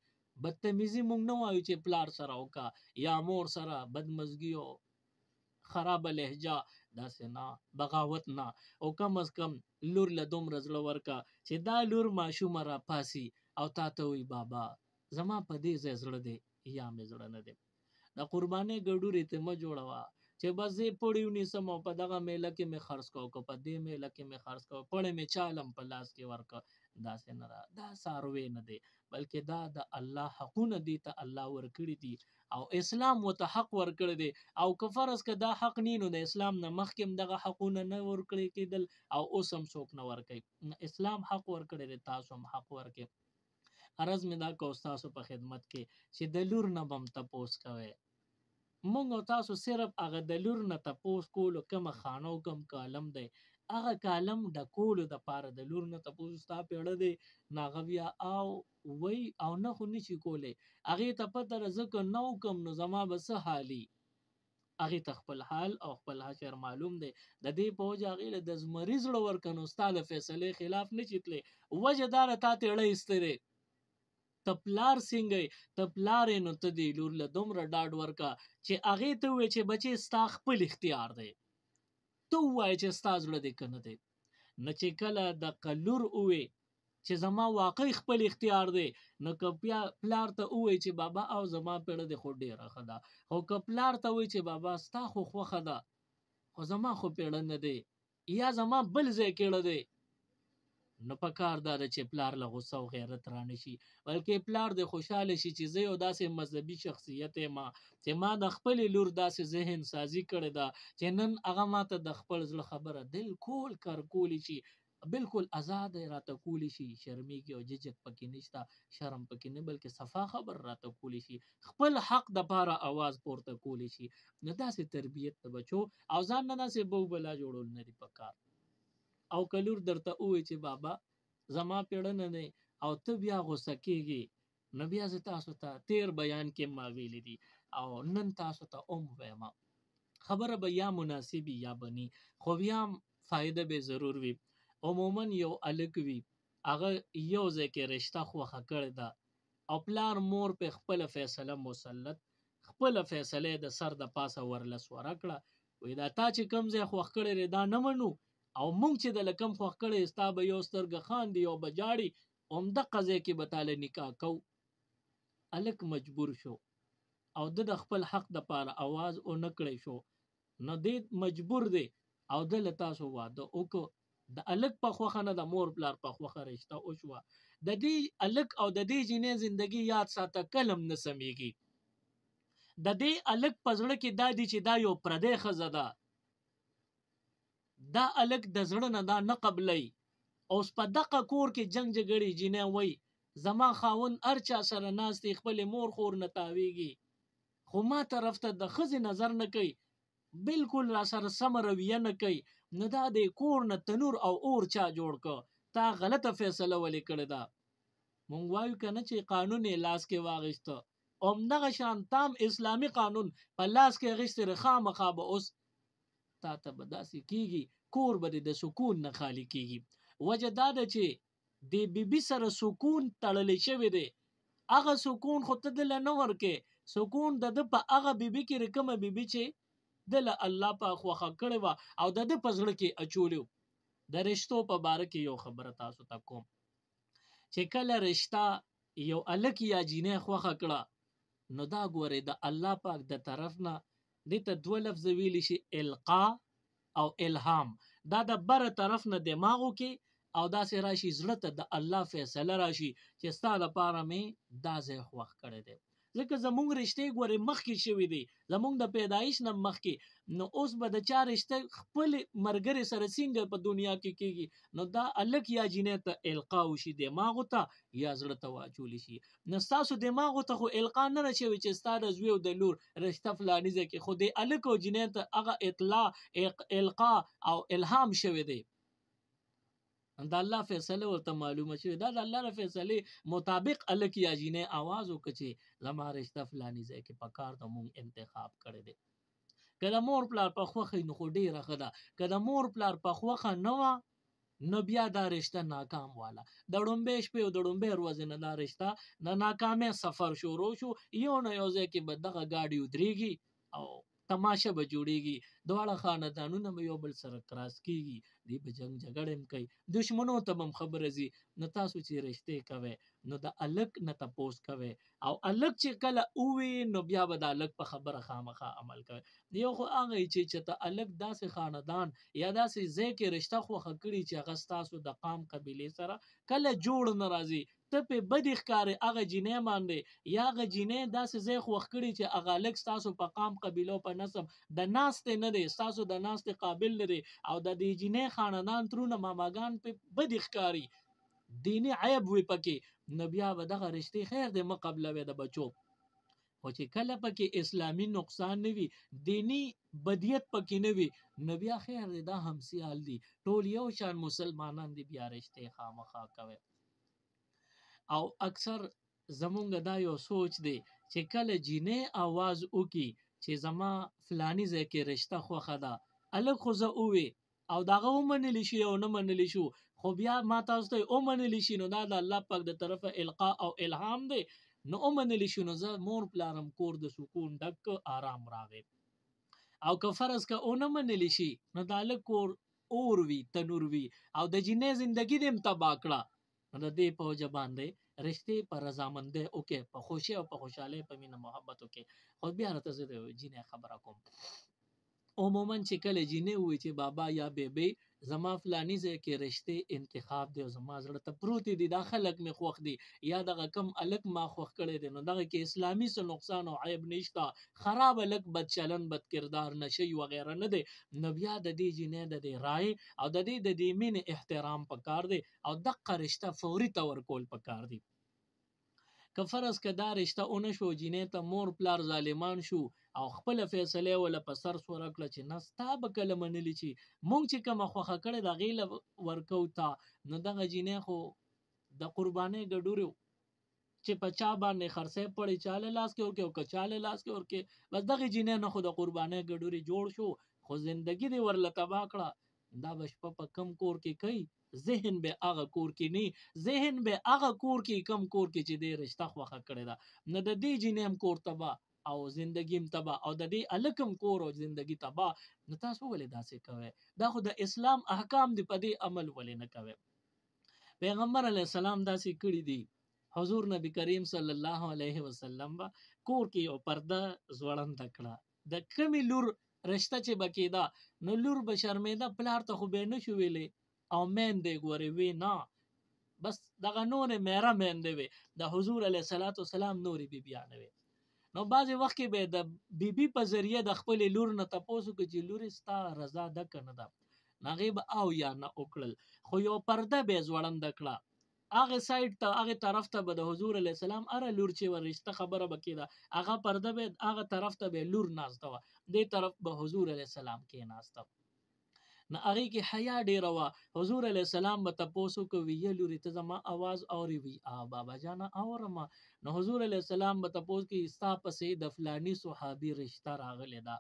بدتمیزي مونږ نه وایو چې پلار سره وکړه یا مور سره بدمزګي او خرابه لهجه داسې نه بغاوت نه او کم از کم لور له دومره زړه ورکه چې دا لور ماشومه راپاسي او تا ته وایي بابا زما په دې ځای زړه دی یا مې زړه نه دی د قربانۍ ګډورې ته مه جوړوه چې بس زه پړی ونیسم او په دغه میله کې مې خرڅ کړو که په دې میله کې مې خرڅ کړو پړی مې چالم په لاس کې ورکړه داسې نه ده دا څاروی نه دی بلکې دا د الله حقونه دي ته الله ورکړي دي او اسلام ورته حق ورکړی دی او که فرض که دا حق نی نو د اسلام نه مخکې هم دغه حقونه نه ورکړي کېدل او اوس هم څوک نه ورکوي اسلام حق ورکړی دی تاسو هم حق ورکړئ عرض مې دا کو ستاسو په خدمت کې چې د لور نه به هم تپوس کوئ مونږ او تاسو صرف هغه د لور نه تپوس کولو کومه خانه او کوم کالم دی هغه کالم ډکولو دپاره د لور نه تپوس ستا پیړه دی نو هغه بیا او وی او نه خو نشي کولی هغې ته پته ده زه که نه وکړم نو زما به څه حالي هغې ته خپل حال او خپل حشر معلوم دی د دې په وجه هغې له د زمري زړه ورکه نو ستا د فیصلې خلاف نه شي تللی وجه دا ده تا ته اړه ایستی دی ته پلار څنګه ته پلار نو ته دی لور له دومره ډاډ ورکا چې هغې ته ووایې چې بچې ستا خپل اختیار دی ته ووایې چې ستا زړه دی که نه دی نه چې کله دقه لور ووایې چې زما واقعي خپل اختیار دی نو که پلار ته ووایې چې بابا او زما پیړه دی خو ډېره ښه ده خو که پلار ته ووایې چې بابا ستا خو خوښه ده خو زما خو پیړه نه دی یا زما بل ځای کېړه دی نو پکار دا ده چې پلار له غصه او غیرت رانه شي بلکې پلار د خوشحاله شي چې زه یو داسې مذهبي شخصیت یم چې ما د خپلې لور داسې ذهن سازي کړې ده چې نن هغه ماته د خپل زړه خبره بالکل کولی شي بالکل آزاد راته کولی شي شرمېږي او ججک پکې نشته شرم پکې نه بلکې صفا خبر راته کولی شي خپل حق دپاره اواز پورته کولی شي نو داسې تربیت د بچو او ځان نه داسې بو بلا جوړول نه دي پکار او که لور درته ووایي چې بابا زما پیړه نه دی او ته بیا غوسه کېږي نو بیا زه تاسو ته تیر بیان کې ما ویلي دي او نن تاسو ته وایم خبره به یا مناسبي یا بني خو بیا هم فایده به ضرور وي عموما یو هلک وي هغه یو ځای کې رشته خوښه کړې ده او پلار مور په خپله فیصله مسلط خپله فیصله د سر د پاسه ورلس وره کړه وایي دا تا چې کوم ځای خوښ کړی دی دا نه منو او مونږ چې د لکم خوښ کړی ستا به یو سترګه خاندي او به جاړي همدغه ځای کې به تاله نکاح کوو هلک مجبور شو او د خپل حق دپاره اواز ونه کړی شو نو دی مجبور دی او د له تاسو واده وکړو د هلک په خوښه نه د مور پلار په خوښه رشته وشوه د دې هلک او د دې جینۍ زندګي یاد ساته کلم نه سمیږي د دې هلک په زړه کې دا دي چې دا یو پردی ښځه ده دا هلک د زړه نه دا نه قبلی اوس په دغه کور کې جنګ جګړې جینۍ وایي زما خاوند هر چا سره ناست دی خپلې مور خور نه تاویږي خو ما طرف ته د ښځې نظر نه کوي بالکل را سره سمه رویه نه کوي نو دا د کور نه تنور او اور چا جوړ که تا غلطه فیصله ولې کړې ده مونږ وایو که نه چې قانون یې لاس کې واخیسته همدغه شان تام اسلامي قانون په لاس کې اخیستې خامخا به اوس تا ته به داسې کېږي کور به د سکون نه خالي کېږي وجه دا ده چې د بیبي سره سکون تړلی شوی دی هغه سکون خو ته دله نه ورکې سکون د ده په هغه بیبي کې کومه بیبي چې دله الله په خوښه کړې وه او د ده په زړه کې اچولی د رشتو په باره کې یو خبره تاسو ته کوم چې کله رشته یو هلک یا جینۍ خوښه کړه نو دا ګورې د الله پاک د طرف نه دې ته دوه لفظه ویلی شي القا او الهام دا د بره طرف نه دماغو کې او داسې راشي زړه ته د الله فیصله راشي چې ستا لپاره مې دا ځای خوښ کړی دی ځکه زمونږ رشتې ګورې مخکې شوي دي زمونږ د پیدایش نه مخکې نو اوس به د چا رشته خپل ملګري سره څنګه په دنیا کې کېږي نو دا هلک یا جینۍ ته القا وشي دماغو ته یا زړه ته واچولی شي نو ستاسو دماغو ته خو القا نه ده شوې چې ستا د زوی او د لور رشته فلاني ځای کې خو د هلک او جینۍ ته هغه اطلاع القا او الهام شوی دی د الله فیصله ورته معلومه شوې دا د الله د فیصلې مطابق هلک یا جینۍ آواز وکړه چې زما رشته فلاني ځای کې په کار د مونږ انتخاب کړی دی که د مور پلار په خوښه نو خو ډېره ښه ده که د مور پلار په خوښه نه وه نو بیا دا رشته ناکام واله د ړومبۍ شپې او د ړومبۍ ورځې نه دا رشته د ناکامۍ سفر شروع شو یو نه یو ځای کې به دغه ګاډي ودرېږي او تماشه به جوړیږي دواړه خاندانونه به یو بل سره کراس کېږي دی به جنګ جګړې هم کوي دشمنو ته به هم خبره ځي نو تاسو چې رشتې کوئ نو د هلک نه تپوس کوئ او هلک چې کله ووي نو بیا به د هلک په خبره خامخا عمل کوئ یو خو هغه چې ته هلک داسې خاندان یا داسې ځای کې رشته خوښه کړي چې هغه ستاسو د قام قبیلې سره کله جوړ نه راځي ته پې بدې ښکارې هغه جینۍ باندې یا هغه جینۍ داسې ځای خوښ کړي چې هغه هلک ستاسو په قام قبیلو په نسب د ناستې نه دی ستاسو د ناستې قابل نه دی او د دې جینۍ خاندان ترونه ماماګان پې بدې ښکاري دیني عیب وي پکې نو بیا به دغه رشتې خیر دی مه قبلوئ د بچو خو چې کله پکې اسلامي نقصان نه وي دیني بدیت پکې نه وي نو بیا خیر دی دا همسیال دي ټول یو شان مسلمانان دي بیا رشتې خامخا کوئ او اکثر زمونږ دا یو سوچ دی چې کله جینۍ آواز وکړي چې زما فلاني ځای کې رشته خوښه ده هلک خو زه ووی او دغه ومنلی شي او نه منلی شو، خو بیا ما تاسو ته ومنلی شي نو دا د الله پاک د طرفه القاء او الهام دی. نو ومنلی شي نو زه مور پلارم کور د سکون ډک آرام راغی. او که فرض که اونه منلی شي نو دا لږ کور اور وي، تنور وي، او د جینۍ زندگی دې هم تباه کړه، نو د دې په وجه باندې رشتې په رضامندۍ وکړې، په خوښۍ او په خوشحالۍ په مینه محبت وکړې. خو بیا راته زه د جینۍ خبره کوم. عموما چې کله جینۍ ووایي چې بابا یا بیبي زما فلاني ځای کې رشتې انتخاب دی او زما زړه ته پروتې دي، دا خلک مې خوښ دي یا دغه کم الک ما خوښ کړی دی، نو دغه کې اسلامي څه نقصان او عیب نشته، خراب الک بد چلن بد کردار نشي وغیره نه دی. نو بیا د دې جینۍ د دې رای او د دې مینې احترام پکار دی او دغه رشته فوري تور کول پکار دی. که فرض که دا رشته اونه شو، جینۍ ته مور پلار ظالمان شو او خپل فیصله ولا په سر سوره کړه چې نه ستا به کله منلی چې مونږ چې کومه خوښه کړې د هغې له ورکو تا، نو دغه جینۍ خو د قربانۍ ګډورې چې په چا باندې خرڅۍ پړې چاله لاس کې ورکې او که چاله لاس کې ورکې، بس دغه جینۍ نه خو د قربانۍ ګډورې جوړ شو، خو زندگی دې ورله تباه کړه. دا به شپه په کم کور کې کوي، ذهن به هغه کور کې نه، ذهن به هغه کور کې کم کور کې چې دې رشته خوښه کړې ده. نو د دې جینۍ هم کور تباه او زندگی هم تباه او د دې الکم کور او زندگی تباه. نو تاسو ولې داسې کوئ؟ دا خو د اسلام احکام دی، په دې عمل ولې نه کوئ؟ پیغمبر علیه السلام داسې کړي دي. حضور نبی کریم صلی الله علیه وسلم با کور کې یو پرده زوړنده کړه، د کمی لور رشته چې بکیدا نو لور به شرمېده، پلار ته خو به نه شو ویلې او میندې ګورې وی نه، بس دغه نورې میره میندې وي، د حضور علیه السلام نورې بیبیانې وي. نو بعضې وخت کې به د بیبي په ذریعه د خپلې لور نه تپوس وکړي چې لورې ستا رضا ده که نه ده، هغې به او یا نه وکړل، خو یو پرده به یې ځوړنده کړه، هغه سایډ ته هغه طرف ته به د حضور علیه السلام اره لور چې ورشته خبره به کېده هغه پرده به هغه طرف ته به لور ناسته وه، دې طرف به حضور علیه السلام کېناسته. نو هغې کې حیا ډېره وه. حضور علیه السلام به تپوس وکړي یا لورې ته زما اواز اورې وي؟ بابا جانه اورمه. نو حضور علیه السلام به تپوس کوي ستا پسې د فلاني صحابي رشته راغلې ده،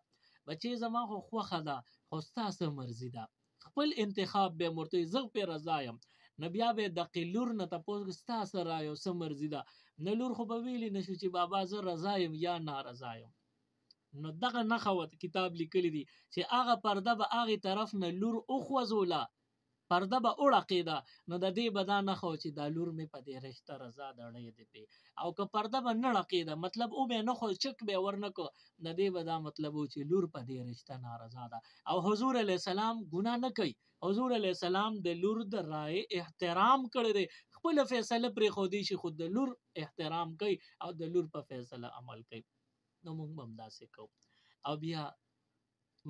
بچې زما خو خوښه ده خو ستا څه مرضي ده، خپل انتخاب به یې ورته زه پرې رضا یم. نو بیا به د دقې لور نه تپوس کوي ستا څه رایه او څه مرضي ده، نو لور خو به ویلی نه شو چې بابا زه رضا یم یا نارضا یم. نو دغه نښه ورته کتاب لیکلی دي چې هغه پرده به هغې طرف نه لور وخوځوله، پرده به وړقېده، نو د دې به دا نښه وه چې دا لور مې په دې رشته رضا دړی دی پې، او که پرده به نه ړقېده مطلب او به نه خو چک به یې ورنه کړه، د دې به دا مطلب و چې لور په دې رشته نارضا ده. او حضور علیه السلام ګناه نه کوي، حضور علیه السلام د لور د رایې احترام کړی دی، خپله فیصله پرېښودی شي خو د لور احترام کوي او د لور په فیصله عمل کوي. نو موږ به هم داسې کوو. او بیا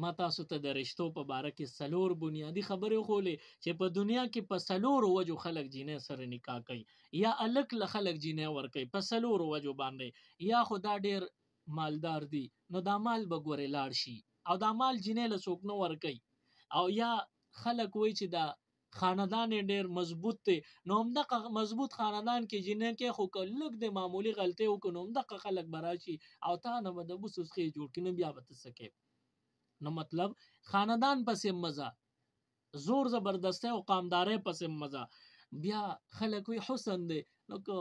ما تاسو ته د رشتو په باره کې څلور بنیادي خبرې وښولې چې په دنیا کې په څلورو وجو خلک جینۍ سره نکاح کوي، یا الک له خلک جینۍ ورکوي په څلورو وجو باندې، یا خو دا ډېر مالدار دي نو دا مال به ګورې لاړ شي او دا مال جینۍ له څوک نه ورکوي، او یا خلک وایي چې دا خاندان یې ډېر مضبوط دی، نو همدغه مضبوط خاندان کې جینۍ کې خو که لږ د معمولي غلطۍ وکړو نو همدغه خلک به راشي او تا نه به د بوس وسخې جوړ کړي، نو بیا به ته څه کوې؟ نو مطلب خاندان پسې مزه، زور زبردستی او قامدارۍ پسې مزه. بیا خلک وی حسن دی، نو که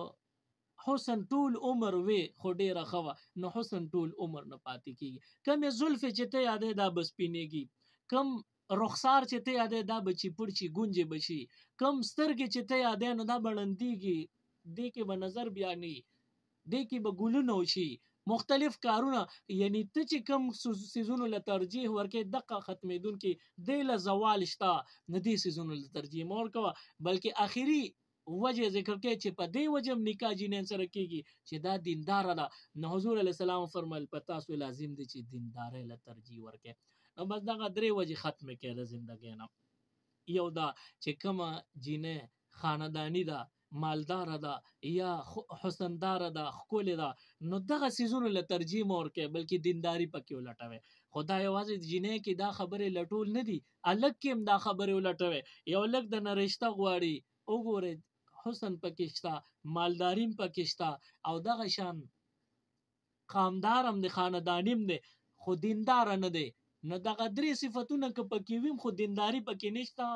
حسن ټول عمر وی خو ډېره ښه وه، نو حسن ټول عمر نه پاتې کېږي. کمې زلفې چې ته یادې دا به سپینېږي، کم رخسار چې ته یادې دا به چیپړ شي ګونجې به شي، کم سترګې چې ته یادې نو دا به ړندېږي، دې کې به نظر بیا نه وي، دې کې به ګلونه وشي، مختلف کارونه، یعنی ته چې کم سیزونو له ترجیح ورکې دقه ختمېدونکي دې له زوال شته، نه دې سیزونو له ترجیح مه ورکوه، بلکې آخري وجه ذکر کوي چې په دې وجه هم نکاح جینۍ سره کېږي چې دا دینداره ده. نو حضور علیه السلام فرمایل په تاسو لازم دی چې دیندارۍ له ترجیح ورکړئ. نو بس دغه درې وجې ختمې کړې د زندګۍ نه. یو دا چې کومه جینۍ خانداني ده، مالداره ده یا حسنداره ده، ښکلې ده، نو دغه څیزونو له ترجیح مه ورکوئ بلکې دینداري پکې ولټوئ. خو دا یوازې جینۍ کې دا خبرې لټول نه دي، هلک کې هم دا خبرې ولټوئ. یو هلک د نه رشته غواړي، وګورئ حسن پکې شته، مالداري هم پکې شته او دغه شان قامدار هم دی، خانداني هم دی، خو دینداره نه دی، نو دغه درې صفتونه که پکې ویم خو دینداري پکې نشته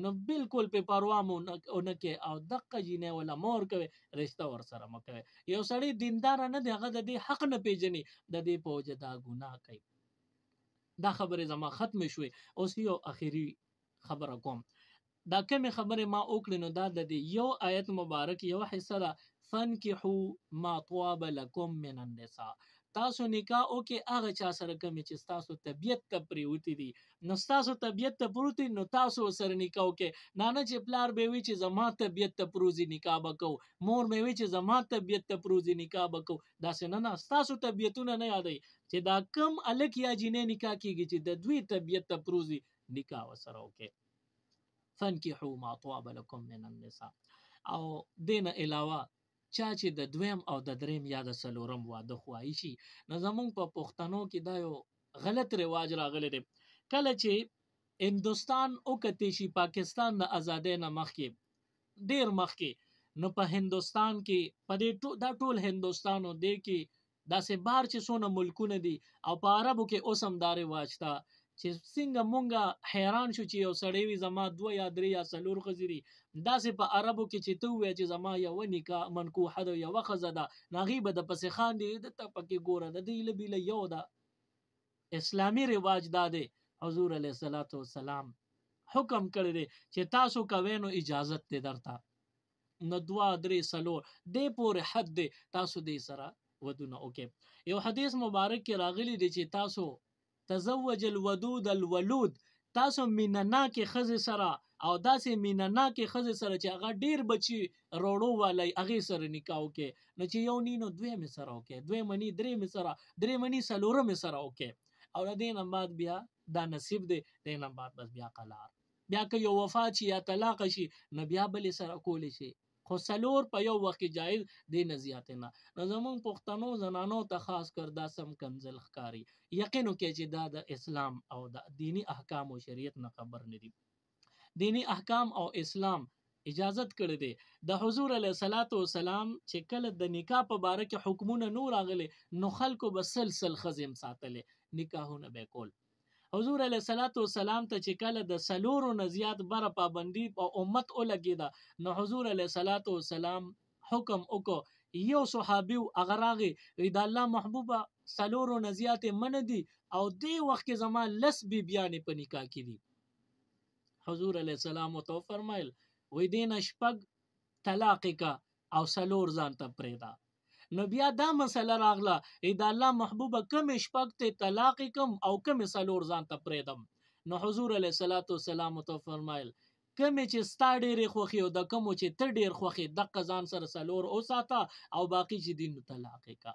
نو بالکل په پروا مو نه کې او دغه جینې ولا مور کوي رشتہ ور سره مکوي. یو سړی دیندار نه دی هغه د دې حق نه پیژني د دې په وجه دا ګناه کوي. دا خبره زما ختم شوي. اوس یو اخیری خبره کوم. دا کومه خبره ما وکړه نو دا د یو آیت مبارک یو حصہ ده فنکحوا ما طاب لكم من النساء. تاسو نکاح وکي هغه چا سره کوم چې تاسو طبيعت ته پریوتی دي نو تاسو طبيعت ته پروتي نو تاسو سره نکاح وکي. نه چې پلار به وی چې زما طبيعت ته پروزي نکاح وکاو مور به وی چې زما طبيعت ته پروزي نکاح وکاو. دا څنګه نه تاسو طبيعتونه نه یادای چې دا کم الک یا جنې نکاح کیږي چې د دوی طبيعت ته پروزي نکاح وسره وکي. فانکحوا ما طاب لكم من النساء. او دین علاوه چا چې د دویم او د دریم یا د څلورم واده خوای شي نو زمونږ په پښتنو کې دا یو غلط رواج راغلی دی. کله چې هندستان او کته شي پاکستان د آزادۍ نه مخکې ډیر مخکې نو په هندستان کې په دې دا ټول هندستانو دی کې داسې بار چې څونه ملکونه دي او په عربو کې اوس هم دا رواج تا چې څنګه مونږه حیران شو چې یو سړی وي زما 2 یا 3 یا 4 خزري داسې په عربو کې چې ته وې چې زما یو نکاح منکوحه ده یو خزه ده نغیبه د پسې خان دي د ته پکې ګوره د دې لبیله یو ده. اسلامی رواج دا دی حضور علیه الصلاۃ والسلام حکم کړی دی چې تاسو کوي نو اجازت ته درته نو 2 3 4 دې پورې حد دی تاسو دې سره ودونه اوکې. یو حدیث مبارک کې راغلی دی چې تاسو تزوج الودود الولود تاسو میننا کې خزه سره او داسې میننا کې خزه سره چې هغه ډیر بچي روړو والی هغه سره نکاح وکي نو چې یو نینو دوی می سره وکي دوی منی درې می سره درې منی سلوره می سره وکي او د دې نه بعد بیا دا نصیب دی د نه بعد بس بیا قلار بیا که یو وفات شي یا طلاق شي نو بیا بل سره کول شي خو سلور په یو وخت جایز دی نه زیات نه. نو زمون پښتنو زنانو ته خاص کر دا سم کنزل ښکاری یقینو کې چې دا د اسلام او د دینی احکام او شریعت نه خبر نه دي. دینی احکام او اسلام اجازت کړی دی د حضور علیه الصلاۃ والسلام چې کله د نکاح په باره کې حکمونه نور راغلي نو خلکو بسلسل خزم ساتلې نکاحونه به کول. حضور علیه الصلاۃ والسلام ته چې کله د سلورو نه زیات بره پابندي په امت ولګیدا نو حضور علیه الصلاۃ والسلام حکم وکړ یو صحابي هغه راغی د الله محبوبه سلورو نه زیات من دي او دی وخت کې زما لس بی بیان په نکاح کې دي. حضور علیه السلام تو فرمایل وې دین شپږ طلاق کا او سلور ځان ته پریدا. نو بیا دا مسله راغله د الله محبوبه کم شپږ ته طلاق کم او کم سلور ځان ته پریدم. نو حضور علیه الصلاۃ والسلام تو فرمایل کم چې ستا ډېرې خوښي او د کم چې ته ډېر خوښي دغه ځان سره سلور او ساته او باقی چې دین طلاق کا.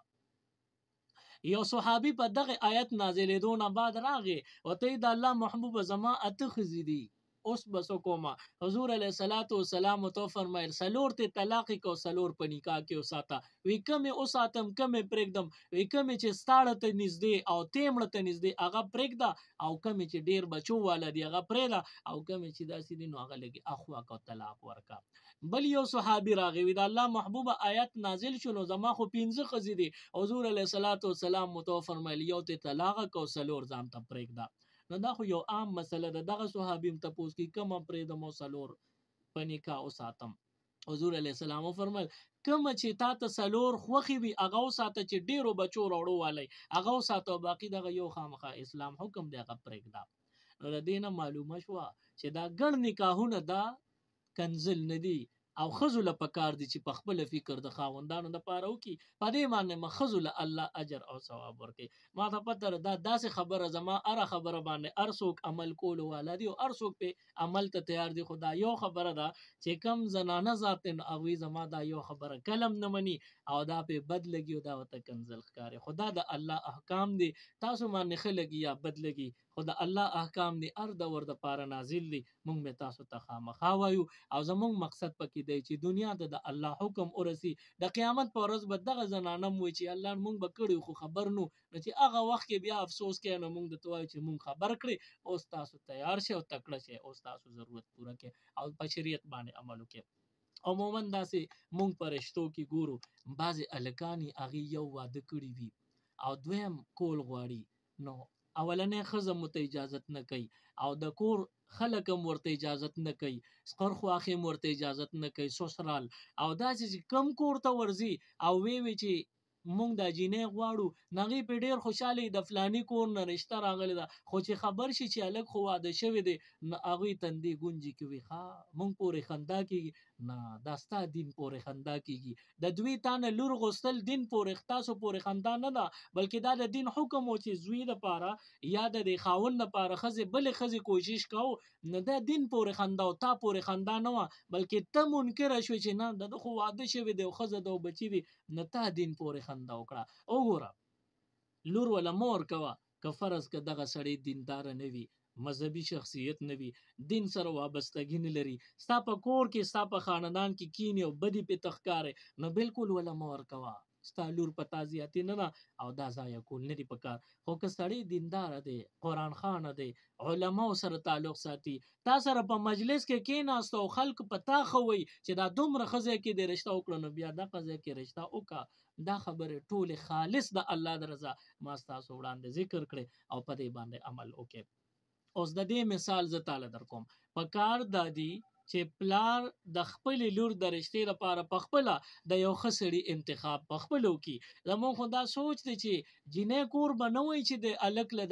یو صحابي په دغه آیت نازلېدو نه بعد راغی او ته د الله محبوبه زما اته خزي دي اوس بس کوما. حضور علیه الصلاۃ والسلام تو فرمایل سلور ته طلاق کو سلور په نکاح کې وساته وی کم او ساتم کم پرېګدم وی کم چې ستاړه ته نږدې او تیمړه ته نږدې هغه پرېګدا او کم چې ډیر بچو والا دی هغه پرېدا او کم چې داسې دي نو هغه لګي اخوا کو طلاق ورکا. بل یو صحابي راغی د الله محبوبه آیت نازل شونه زما خو 15 خزي دي حضور علیه الصلاۃ والسلام تو فرمایل یو ته طلاق کو سلور ځان ته پرېګدا. نو دا خو یو عام مسله ده دغه صحابیم تپوس کی کم پرې د مو سلور په نکاح او ساتم. حضور علیه السلام فرمایل کم چې تا ته سلور خوخي وي هغه ساته چې ډیرو بچو راړو والی هغه ساته باقی دغه یو خامخا اسلام حکم دی هغه پرېږدا. نو د دینه معلومه شو چې دا ګڼ نکاحونه دا کنزل ندي او خذل پکار دي چې په خپل فکر د خاوندانو د پاره وکي په دې معنی مخذل الله اجر او ثواب ورکي. ما ته پته دا داسې خبره زما اره خبره باندې ارسوک عمل کول ولادي او ارسوک په عمل ته تیار دي. خدا یو خبره ده چې کم زنانه ذاتن او زما دا یو خبره کلم نه مني او دا په بد لګي او دا وته کنزل ښکاری. خدا د الله احکام دي تاسو باندې خلګي یا بد لګي خدا الله احکام دي ار د ور د پاره نازل دي مونږ به تاسو ته خامخا وایو او زمونږ مقصد پکې دی چې دنیا ته د الله حکم ورسي د قیامت پر ورځ به دغه زنانه مو چې الله مونږ به کړی خو خبر نو چې هغه وخت کې بیا افسوس کوي نو مونږ د توای چې مونږ خبر کړی او تاسو تیار شئ او تکړه شئ او تاسو ضرورت پوره کړئ او په شریعت باندې عمل وکړئ. عموما داسې مونږ پرشتو کې ګورو بعضې الکانی هغې یو واده کړي وي او دویم کول غواړي نو اولنې ښځه مو ته اجازت نه کوي او د کور خلک هم ورته اجازت نه کوي، سقر خواښې هم ورته اجازت نه کوي، سسرال او داسې چې کم کور ته ورځي او وی چې مونږ دا جینۍ غواړو، نغې په ډیر خوشاله د فلانی کور نه رشته راغلی ده، خو چې خبر شي چې هلک خو واده شوی دی نو هغوی تندې ګونجې کوي، ښه مونږ پورې خندا کېږي. نه دا ستا دین پورې خندا کېږي، د دوی تا نه لور غوښتل دین پورې تاسو پورې خندا نه ده، بلکې دا د دین حکم و چې زوی دپاره یا د دې خاوند دپاره ښځې بلې ښځې کوشش کوو نو دا دین پورې خندا او تا پورې خندا نه وه، بلکې ته منکره شوې چې نه د ده خو واده شوی دی او ښځه ده او بچي دي، نو تا دین پورې خندا وکړه. وګوره لور وله مه ورکوه که فرض که دغه سړی دینداره نه وي، مذهبي شخصیت نه وي، دین سره وابستګي نه لري، ستا په کور کې ستا په خاندان کې کینې او بدي پې ته ښکارې نو بالکل وله مه ورکوه، ستا لور په تا زیاتې نه ده او دا ضایع کول نه دي پکار. خو که سړی دینداره دی، قرآن خوانه دی، علماو سره تعلق ساتي، تا سره په مجلس کې کېناست او خلک په تا ښه وایي چې دا دومره ښه ځای کې دې رشته وکړه نو بیا دغه ځای کې رشته وکړه. دا خبرې ټولې خالص د الله د رضا ما ستاسو وړاندې ذکر کړې او په دې باندې عمل وکړئ. اوس د دې مثال زه تاله در کوم، پکار دا دی چې پلار د خپلې لور د رشتې لپاره پخپله د یو ښه سړي انتخاب پخپله وکړي. زموږ خو دا سوچ دی چې جینۍ کور به نه وایي چې د هلک له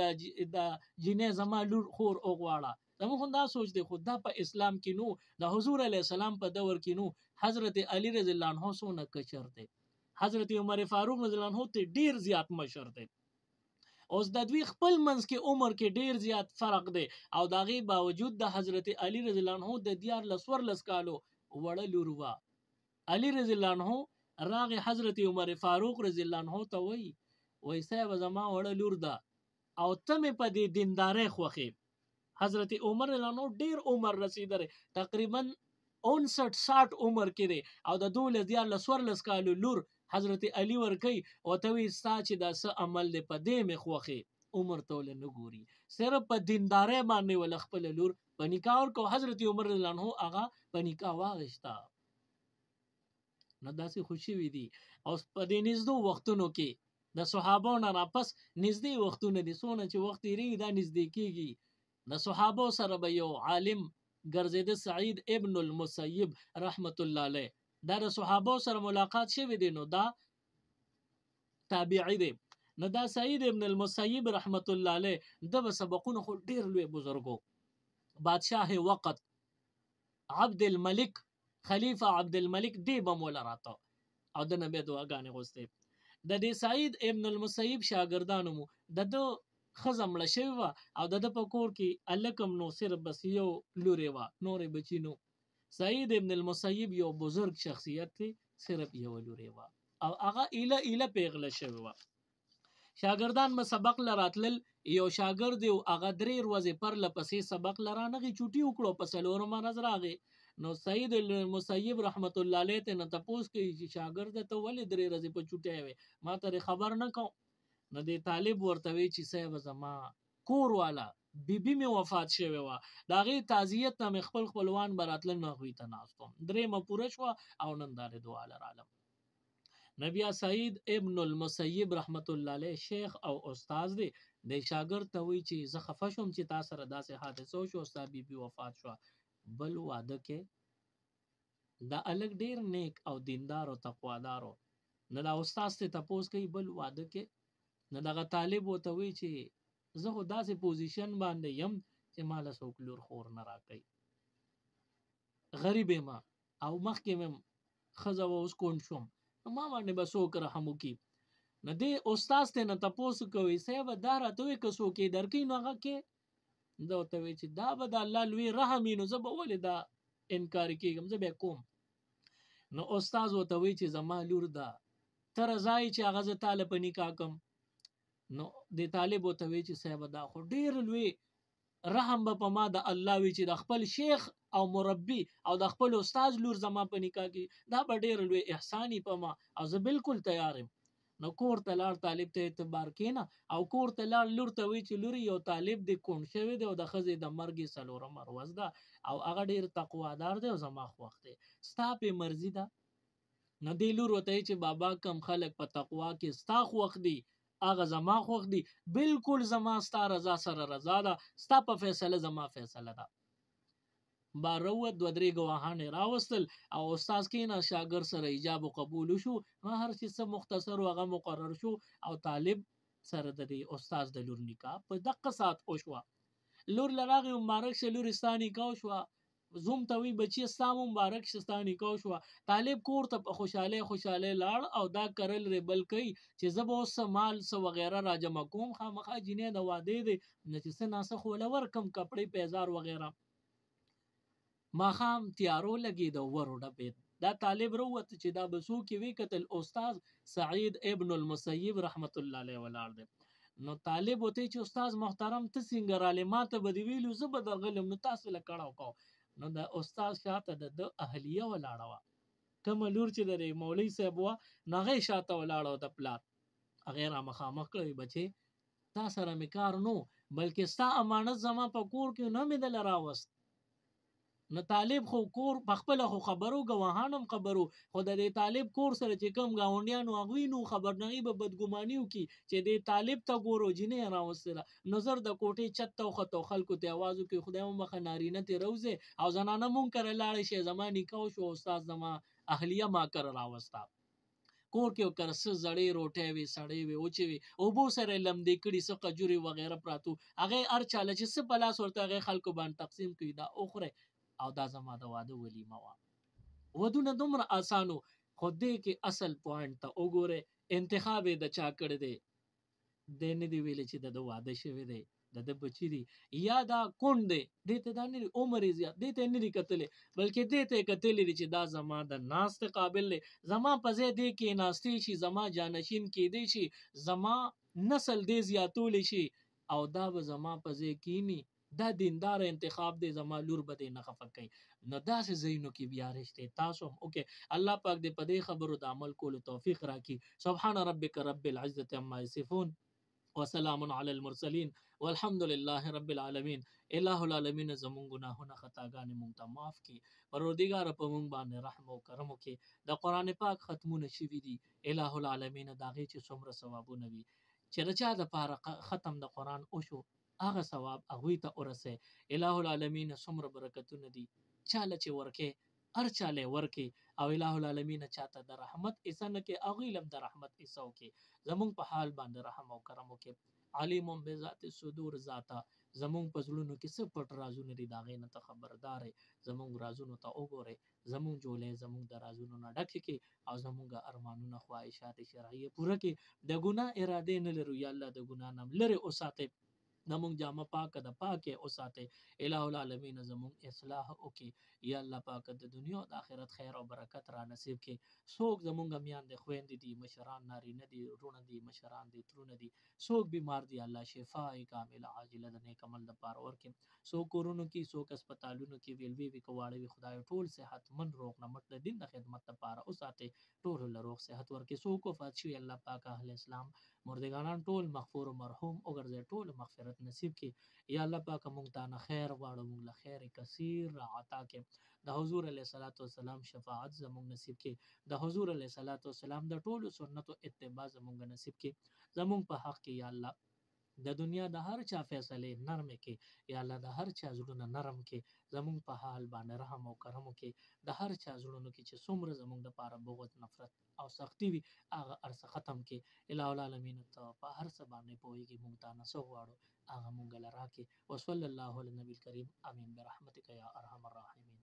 د جینۍ زما لور خور وغواړه، زموږ خو دا سوچ دی، خو دا په اسلام کې نو، د حضور علیه السلام په دور کې نو. حضرت علی رضی الله عنه څونه کشر دی، حضرت عمر فاروق رضی الله عنه ته ډیر زیات مشر دی. اوس د دوی خپل منځ کې عمر کې ډیر زیات فرق دی او د هغې باوجود د حضرت علی رضی الله عنه د 14 کالو وړه لور وه. علي رضی الله عنه راغی حضرت عمر فاروق رضی الله عنه ته وایي صاحب زما وړه لور ده او ته مې په دې دیندارۍ خوښې. حضرت عمر رضی الله عنه ډیر عمر رسیدلی، تقریبا 59-60 عمر کې دی او د 14 کالو لور حضرت علی ورکوي او ته وایي ستا چې دا څه عمل دی په دې مې خوښې، عمر ته ولې نه ګوري، صرف په دیندارۍ باندې ول خپله لور په نکاح ورکړه. حضرت عمر رضی الله عنه هغه په نکاح واغېسته. نو داسې خو شوي دي. او په دې نږدو وختونو کې د صحابو نه راپس نږدې وختونه دي، څونه چې وخت تېرېږي دا نږدې کېږي. د صحابو سره به یو عالم ګرځېده، سعید ابن المسیب رحمت الله علیه، دا د صحابو سره ملاقات شوی دی، نو دا تابعی دی. نو دا سعید ابن المسیب رحمت الله علیه د به سبقونه خو ډیر لوی بزرګو، بادشاه وقت عبد الملک خلیفه عبد الملک دی به مولا راته او د نبی دعاګانې غوښتې. د دې سعید ابن المسیب شاګردانو مو د ده ښځه مړه شوې وه او د ده په کور کې هلک هم نو صرف بس یو لورې وه، نورې بچي نو. سعید ابن المسیب یو بزرگ شخصیت دی، صرف یو لورې وه او هغه ایله ایله پیغله شوې وه. شاګردان به سبق له راتلل، یو شاګرد یو هغه 3 ورځې پرله پسې سبق له رانغې چوټي وکړو، په 4مه ورځ راغی. نو سعید المسیب رحمت الله علیه ته نه تپوس کوي چې شاګرده ته ولې 3 ورځې په چوټی وې، ما ته خبر نه کوم. نو دې طالب ورته وی چې صاحب زما کور والا بیبي مې وفات شوې وه، د هغې تعزیت ته مې خپل خپلوان به راتلل نو هغوی ته ناست وم، 3مه پوره شوه او نن دا دعا له رالم. نو بیا سعید ابن المسیب رحمت الله علیه شیخ او استاد دی، د شاګرد ته وایي چې زه خفه شوم چې تا سره داسې حادثه وشوه، ستا بیبي وفات شوه، بل واده کې. دا هلک ډېر نیک او دیندار او تقوادار و. نو دا استاد ته تپوس کوي بل واده کې. نو دغه طالب ورته وایي چې زه خو داسې پوزیشن باندې یم چې ما له څوک لور خور نه راکوي، غریب یم او مخکې مې ښځه وه اوس کونډ شوم، نو ما باندې به څوک رحم وکړي. نو دې استاد ته نه تپوس کوي صاحب دا راته وایي که څوک یې درکوي نو هغه کې. ده ورته وایي چې دا به د الله لوی رحم وي نو زه به ولې دا انکار کېږم، زه بیا کوم. نو استاد ورته وایي چې زما لور ده، ته رضا یې چې هغه زه تا له په نکاح کړم. نو د طالب ورته وایي چې صاحب دا خو ډېر لوی رحم به په ما د الله وي چې د خپل شیخ او مربي او د خپل استاد لور زما په نکاح کې، دا به ډېر لوی احسان په ما او زه بالکل تیار یم. نو کور ته لاړ، طالب ته اعتبار کېنه او کور ته لاړ، لور ته وایي چې لورې یو طالب دی کونډ شوی دی او د ښځې د مرګ 4مه ورځ ده او هغه ډېر تقوادار دی او زما خوښ دی، ستا پې مرضي ده. نو دې لور ورته وایي چې بابا کم خلک په تقوا کې ستا خوښ دي هغه زما خوښ دي، بالکل زما ستا رضا سره رضا ده، ستا په فیصله زما فیصله ده. باروت دو درې ګواهان راوستل او استاد کینا شاګرد سره ایجاب او قبول شو. هر څه مختصر او هغه مقرر شو او طالب سره د استاد د لور نکاح په دقه سات او شو. لور لراغه مبارک شه لور استانی کا شو. زوم ته وی بچی استام مبارک شستانی کا شو. طالب کور ته خوشاله لاړ او دا کرل ریبل کوي چې زب اوس مال سو وغیرہ را جمع کوم خامخا جنې د واده دي نه چې ناسه خولور کم کپڑے پیزار وغیرہ. ماخام تیارو لګي د ورو ډبې دا طالب روت چې دا بسو کې وی قتل استاد سعید ابن المسیب رحمت الله علیه ولار دی. نو طالب وته چې استاد محترم ته څنګه را لماته بده ویلو زب د غلم نو تاسو لکړاو کو. نو دا استاد شاته د اهلیه ولاړه کوم لور چې د مولوی صاحب وا نغه شاته ولاړو د پلات غیر مخامخ کوي بچي تا سره میکار نو بلکې ستا امانت زما په کور کې نه مې دل راوست. نو طالب خو کور پخپل خو خبرو گواهانم خبرو خو د طالب کور سره چې کوم گاونډیانو اغوینو خبرنګي به بدګمانیو کی چې د طالب ته ګورو جنې راوستله نظر د کوټې چت او خطو خلکو ته आवाज کوي خدای مخ نارینه ته روزه او زنانه مونږ کړه لاړ شي زمانی کو شو استاد زما اهلیه ما کړ راوستا کور کې کرس زړې روټه وي سړې وي او چې وي او بو سره لمدې کړي څه قجوري وغیرہ پراتو هغه ار چاله چې څه پلاس ورته هغه خلکو باندې تقسیم کړي دا اوخره او دا زما د واده ولیمه وا. ودونه دومره آسانو خو دې کې اصل پوینټ ته وګوره انتخاب د چا کړی دی د نه دی ویل چې د واده شوی دی د بچی دی یا دا کون دی دې ته دا نه عمر زیات دې ته نه کتلې بلکې دې ته کتلې چې دا زما د ناست قابل دی زما پځې دې کې ناستي شي زما جانشین کې دی شي زما نسل دې زیاتول شي او دا به زما پځې کینی دا دیندار انتخاب دی زما لور بده نه خفقای نو داسې زینو کې بیا رشته تاسو اوکے الله پاک دې په دې خبرو د عمل کولو توفیق راکړي. سبحان ربک رب العزه عما یصفون وسلام علی المرسلین والحمد لله رب العالمین. الہ العالمین زمون گناهونه خطاګانې مونږ ته معاف کړي پروردگار په مونږ باندې رحم او کرم وکړي. د قران پاک ختمونه شوي دي الہ العالمین داغه چې څومره ثوابونه وي چې رچا د پاره ختم د قران او شو هغه ثواب هغه ته ورسه. الہ العالمین څومره برکتونه دي چاله چې ورکه هر چاله ورکه او الہ العالمین چاته د رحمت ایسن کې هغه لم د رحمت ایسو کې زمون په حال باندې رحم او کرم وکړي. علیم بذات الصدور ذاتا زمون په زړونو کې څه پټ رازونه دي داغه نه ته خبردار زمون رازونو ته وګوره زمون جوړې زمون د رازونو نه ډک کې او زمونږ ارمانونه خواهشات شرعیه پوره کې د ګناه اراده نه لرو یا الله د ګناه نم لره او ساته نمون جامه پاک د پاکه او ساته الہ العالمین زمون اصلاح وکي یا الله پاک د دنیا او د آخرت خیر او برکت را نصیب کړي. څوک زمونږ میان د خويند دي مشران نارینه دي رونه دي مشران دي ترونه دي څوک بیمار دي الله شفای کامله عاجله د نیک عمل د پاره ورکي څوک کورونو کې څوک هسپتالونو کې ویلوي وی کواړي وی خدای ټول صحت من روغ نه مت د دین د خدمت لپاره او ساته ټول له روغ صحت ورکي څوک وفات شي الله پاک اهل اسلام مردگانان ټول مغفور و مرحوم او ګرځي ټول مغفرت نصیب کړي. یا الله پاک مونږ ته نه خیر واړو مونږ له خیر کثیر عطا کړي. د حضور علیه الصلاۃ والسلام شفاعت زموږ نصیب کړي. د حضور علیه الصلاۃ والسلام د ټولو سنتو اتباع زموږ نصیب کړي. زموږ په حق کې یا الله د دنیا د هر چا فیصله نرم کې یا الله د هر چا زړونه نرم کې زموږ په حال باندې رحم او کرم کې د هر چا زړونو کې چې څومره زموږ د پاره بغض نفرت او سختی وي هغه ارس ختم کې الہ العالمین ته په هر څه باندې پويږي مونږ ته نه سو غواړو هغه مونږ لراکي وصلی الله علی نبی کریم امین برحمتک یا ارحم الراحمین.